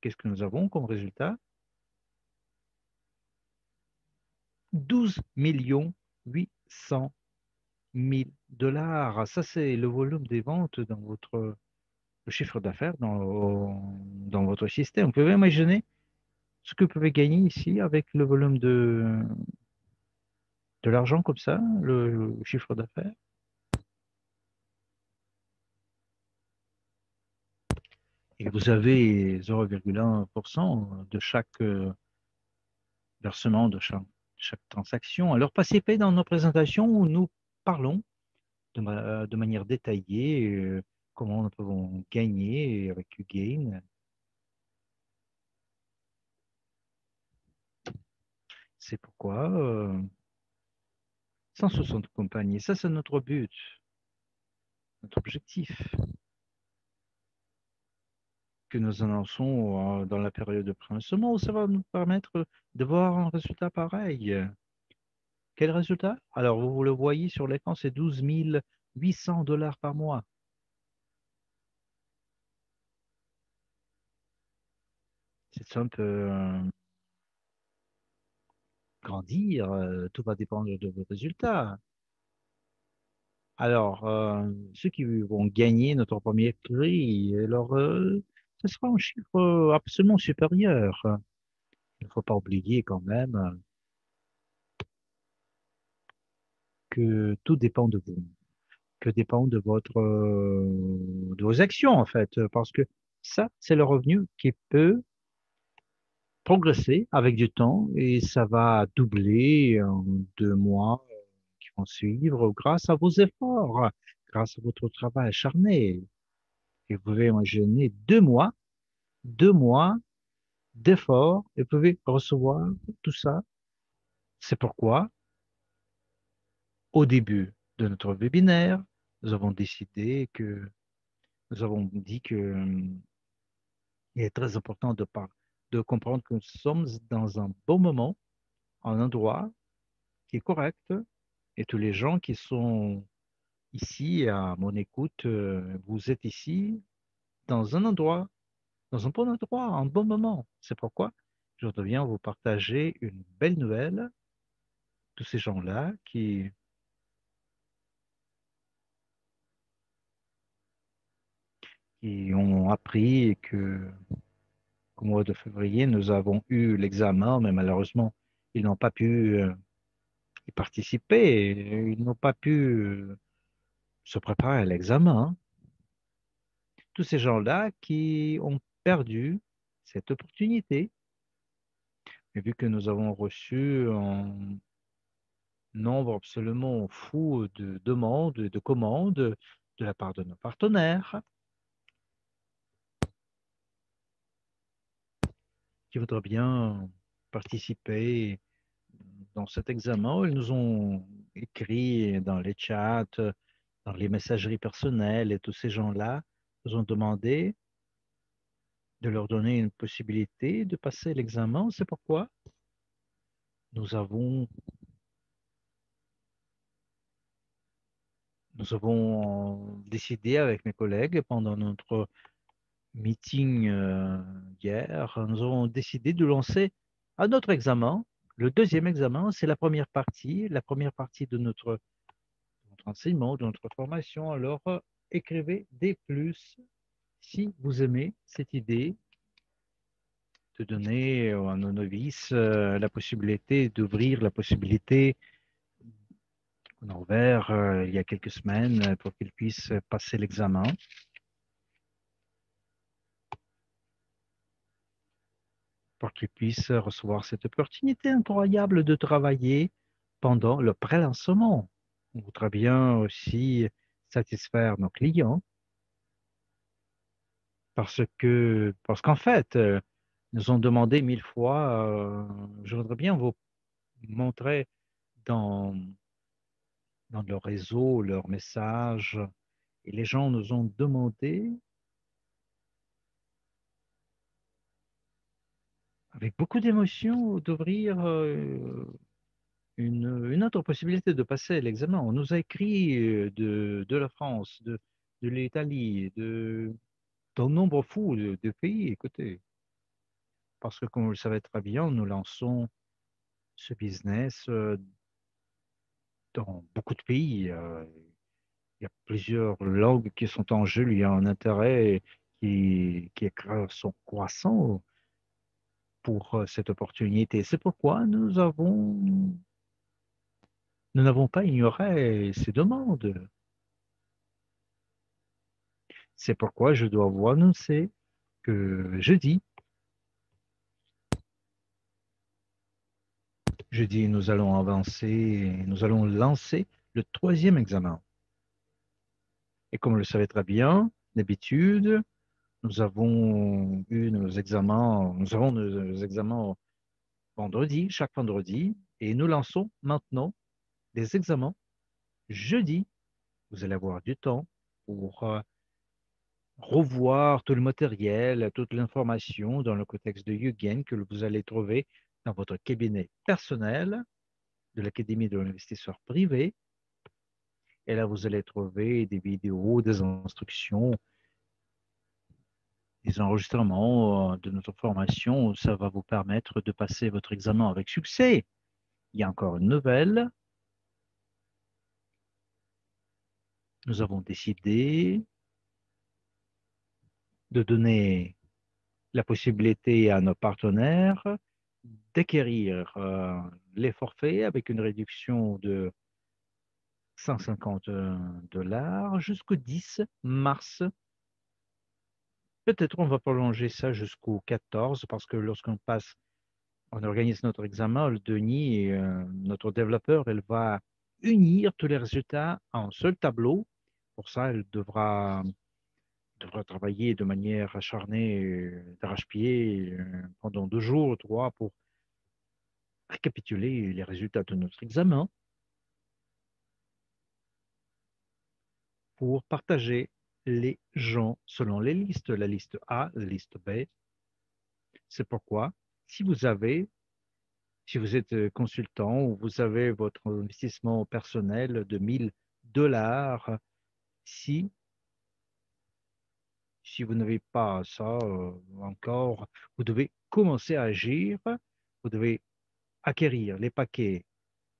Qu'est-ce que nous avons comme résultat? 12 800 000 dollars. Ça, c'est le volume des ventes dans le chiffre d'affaires dans votre système. Vous pouvez imaginer ce que vous pouvez gagner ici avec le volume de l'argent comme ça, le chiffre d'affaires. Et vous avez 0,1% de chaque versement, de chaque transaction. Alors, participez dans nos présentations où nous parlons de manière détaillée comment nous pouvons gagner avec Ugain. C'est pourquoi 160 compagnies, ça c'est notre but, notre objectif que nous annonçons dans la période de lancement. Ça va nous permettre de voir un résultat pareil. Quel résultat? Alors, vous le voyez sur l'écran, c'est 12 800 dollars par mois. Cette somme peut grandir, tout va dépendre de vos résultats. Alors, ceux qui vont gagner notre premier prix, alors, ce sera un chiffre absolument supérieur. Il ne faut pas oublier quand même que tout dépend de vous, que dépend de de vos actions en fait, parce que ça, c'est le revenu qui peut progresser avec du temps et ça va doubler en 2 mois qui vont suivre grâce à vos efforts, grâce à votre travail acharné. Et vous pouvez imaginer 2 mois d'efforts et vous pouvez recevoir tout ça. C'est pourquoi, au début de notre webinaire, nous avons décidé que, nous avons dit que il est très important de comprendre que nous sommes dans un bon moment, un endroit qui est correct et tous les gens qui sont ici à mon écoute, vous êtes ici dans un endroit, dans un bon endroit, un bon moment. C'est pourquoi je voudrais bien vous partager une belle nouvelle. Tous ces gens-là qui ont appris que qu'au mois de février, nous avons eu l'examen, mais malheureusement, ils n'ont pas pu y participer. Ils n'ont pas pu se préparer à l'examen. Tous ces gens-là qui ont perdu cette opportunité. Et vu que nous avons reçu un nombre absolument fou de demandes, de commandes de la part de nos partenaires qui voudraient bien participer dans cet examen, ils nous ont écrit dans les chats, dans les messageries personnelles et tous ces gens-là nous ont demandé de leur donner une possibilité de passer l'examen. C'est pourquoi nous avons, nous avons décidé avec mes collègues pendant notre meeting hier, nous avons décidé de lancer un autre examen. Le deuxième examen, c'est la première partie de notre enseignement, de notre formation. Alors, écrivez des plus si vous aimez cette idée de donner à nos novices la possibilité d'ouvrir la possibilité qu'on a ouvert il y a quelques semaines pour qu'ils puissent passer l'examen, pour qu'ils puissent recevoir cette opportunité incroyable de travailler pendant le pré-lancement. On voudrait bien aussi satisfaire nos clients parce qu'en fait, nous ont demandé 1000 fois, je voudrais bien vous montrer dans, dans leur réseau, leurs messages, et les gens nous ont demandé, avec beaucoup d'émotion, d'ouvrir une autre possibilité de passer l'examen. On nous a écrit de la France, de l'Italie, d'un nombre fou de pays, écoutez, parce que comme vous le savez très bien, nous lançons ce business dans beaucoup de pays. Il y a plusieurs langues qui sont en jeu, il y a un intérêt qui est sont croissant pour cette opportunité. C'est pourquoi nous avons Nous n'avons pas ignoré ces demandes. C'est pourquoi je dois vous annoncer que jeudi, nous allons avancer, nous allons lancer le troisième examen. Et comme vous le savez très bien, d'habitude, nous avons nos examens vendredi, chaque vendredi, et nous lançons maintenant des examens jeudi. Vous allez avoir du temps pour revoir tout le matériel, toute l'information dans le contexte de YouGain que vous allez trouver dans votre cabinet personnel de l'Académie de l'investisseur privé. Et là, vous allez trouver des vidéos, des instructions, des enregistrements de notre formation. Ça va vous permettre de passer votre examen avec succès. Il y a encore une nouvelle. Nous avons décidé de donner la possibilité à nos partenaires d'acquérir les forfaits avec une réduction de 150 dollars jusqu'au 10 mars. Peut-être on va prolonger ça jusqu'au 14 parce que lorsqu'on passe, on organise notre examen, le Denis, notre développeur, elle va unir tous les résultats en un seul tableau. Pour ça, elle devra travailler de manière acharnée, d'arrache-pied, pendant 2 jours, 3, pour récapituler les résultats de notre examen, pour partager les gens selon les listes, la liste A, la liste B. C'est pourquoi, si vous avez, si vous êtes consultant ou vous avez votre investissement personnel de 1 000 dollars, si, si vous n'avez pas ça encore, vous devez commencer à agir, vous devez acquérir les paquets,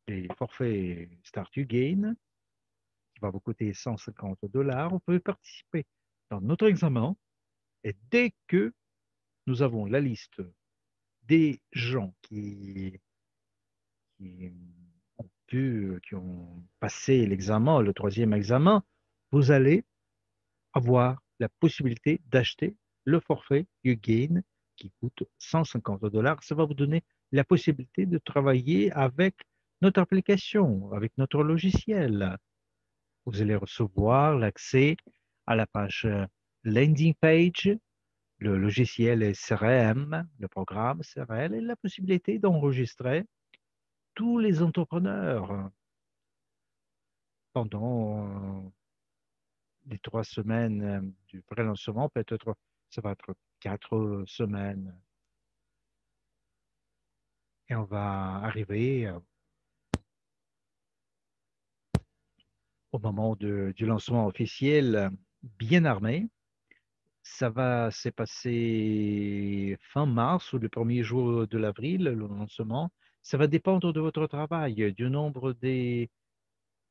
les forfaits Start to Gain, qui va vous coûter 150 dollars. Vous pouvez participer dans notre examen et dès que nous avons la liste des gens qui qui ont passé l'examen, le troisième examen, vous allez avoir la possibilité d'acheter le forfait YouGain qui coûte 150 dollars. Ça va vous donner la possibilité de travailler avec notre application, avec notre logiciel. Vous allez recevoir l'accès à la page landing page, le logiciel CRM, le programme CRM et la possibilité d'enregistrer tous les entrepreneurs pendant les 3 semaines du pré-lancement. Peut-être ça va être 4 semaines. Et on va arriver au moment du lancement officiel bien armé. Ça va se passer fin mars ou le premier jour de l'avril, le lancement. Ça va dépendre de votre travail, du nombre des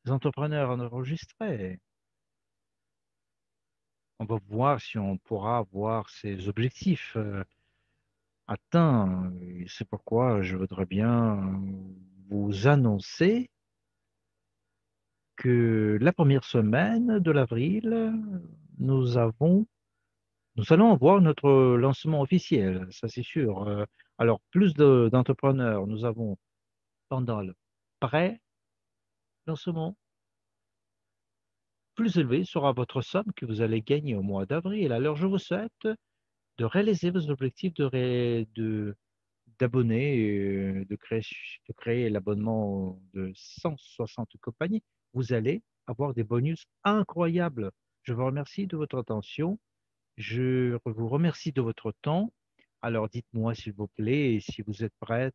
entrepreneurs enregistrés. On va voir si on pourra avoir ces objectifs atteints. Et c'est pourquoi je voudrais bien vous annoncer que la première semaine de l'avril, nous avons nous allons avoir notre lancement officiel, ça c'est sûr. Alors, plus d'entrepreneurs nous avons pendant le pré-lancement, plus élevé sera votre somme que vous allez gagner au mois d'avril. Alors, je vous souhaite de réaliser vos objectifs d'abonner, de créer l'abonnement de 160 compagnies. Vous allez avoir des bonus incroyables. Je vous remercie de votre attention. Je vous remercie de votre temps. Alors, dites-moi, s'il vous plaît, si vous êtes prêt,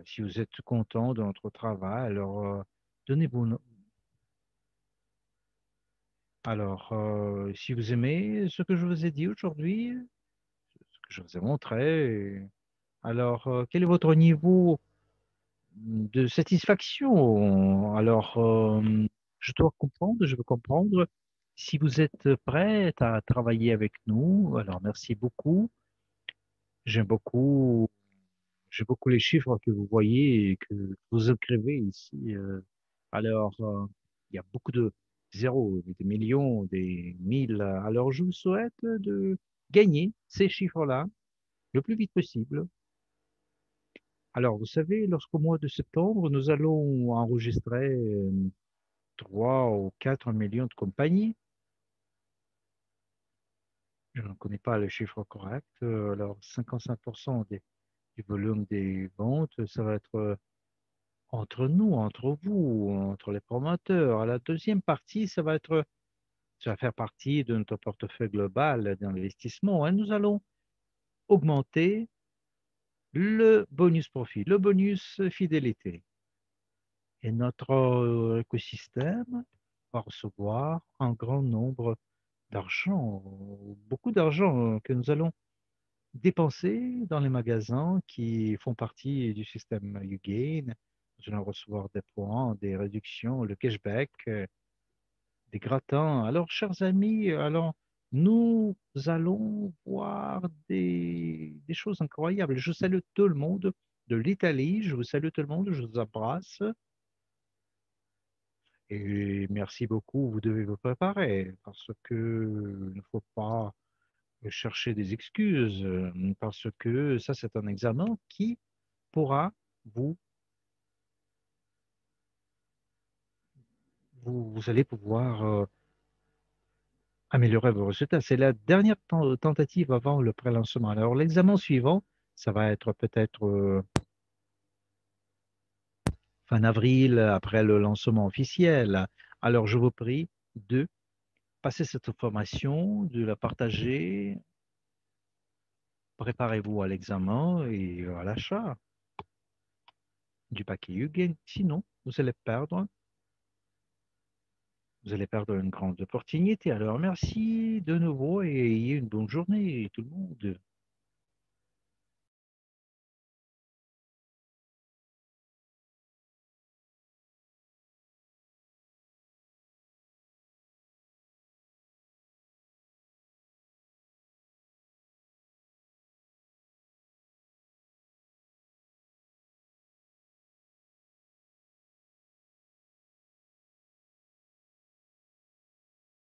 si vous êtes content de notre travail. Alors, donnez-vous. Alors, si vous aimez ce que je vous ai dit aujourd'hui, ce que je vous ai montré, alors, quel est votre niveau de satisfaction? Alors, je veux comprendre si vous êtes prêt à travailler avec nous. Alors, merci beaucoup. J'aime beaucoup J'aime beaucoup les chiffres que vous voyez et que vous écrivez ici. Alors, il y a beaucoup de zéros, des millions, des mille. Alors, je vous souhaite de gagner ces chiffres-là le plus vite possible. Alors, vous savez, lorsqu'au mois de septembre, nous allons enregistrer 3 ou 4 millions de compagnies. Je ne connais pas le chiffre correct. Alors, 55% du volume des ventes, ça va être entre nous, entre vous, entre les promoteurs. La deuxième partie, ça va faire partie de notre portefeuille global d'investissement. Et nous allons augmenter le bonus profit, le bonus fidélité. Et notre écosystème va recevoir un grand nombre d'argent, beaucoup d'argent que nous allons dépenser dans les magasins qui font partie du système YouGain. Nous allons recevoir des points, des réductions, le cashback, des gratins. Alors, chers amis, alors nous allons voir des choses incroyables. Je salue tout le monde de l'Italie. Je vous salue tout le monde. Je vous embrasse. Et merci beaucoup. Vous devez vous préparer parce que il ne faut pas chercher des excuses parce que ça, c'est un examen qui pourra vous, vous allez pouvoir améliorer vos résultats. C'est la dernière tentative avant le pré-lancement. Alors, l'examen suivant, ça va être peut-être fin avril, après le lancement officiel. Alors, je vous prie de passer cette formation, de la partager. Préparez-vous à l'examen et à l'achat du paquet Hugen. Sinon, vous allez perdre une grande opportunité. Alors, merci de nouveau et ayez une bonne journée, tout le monde.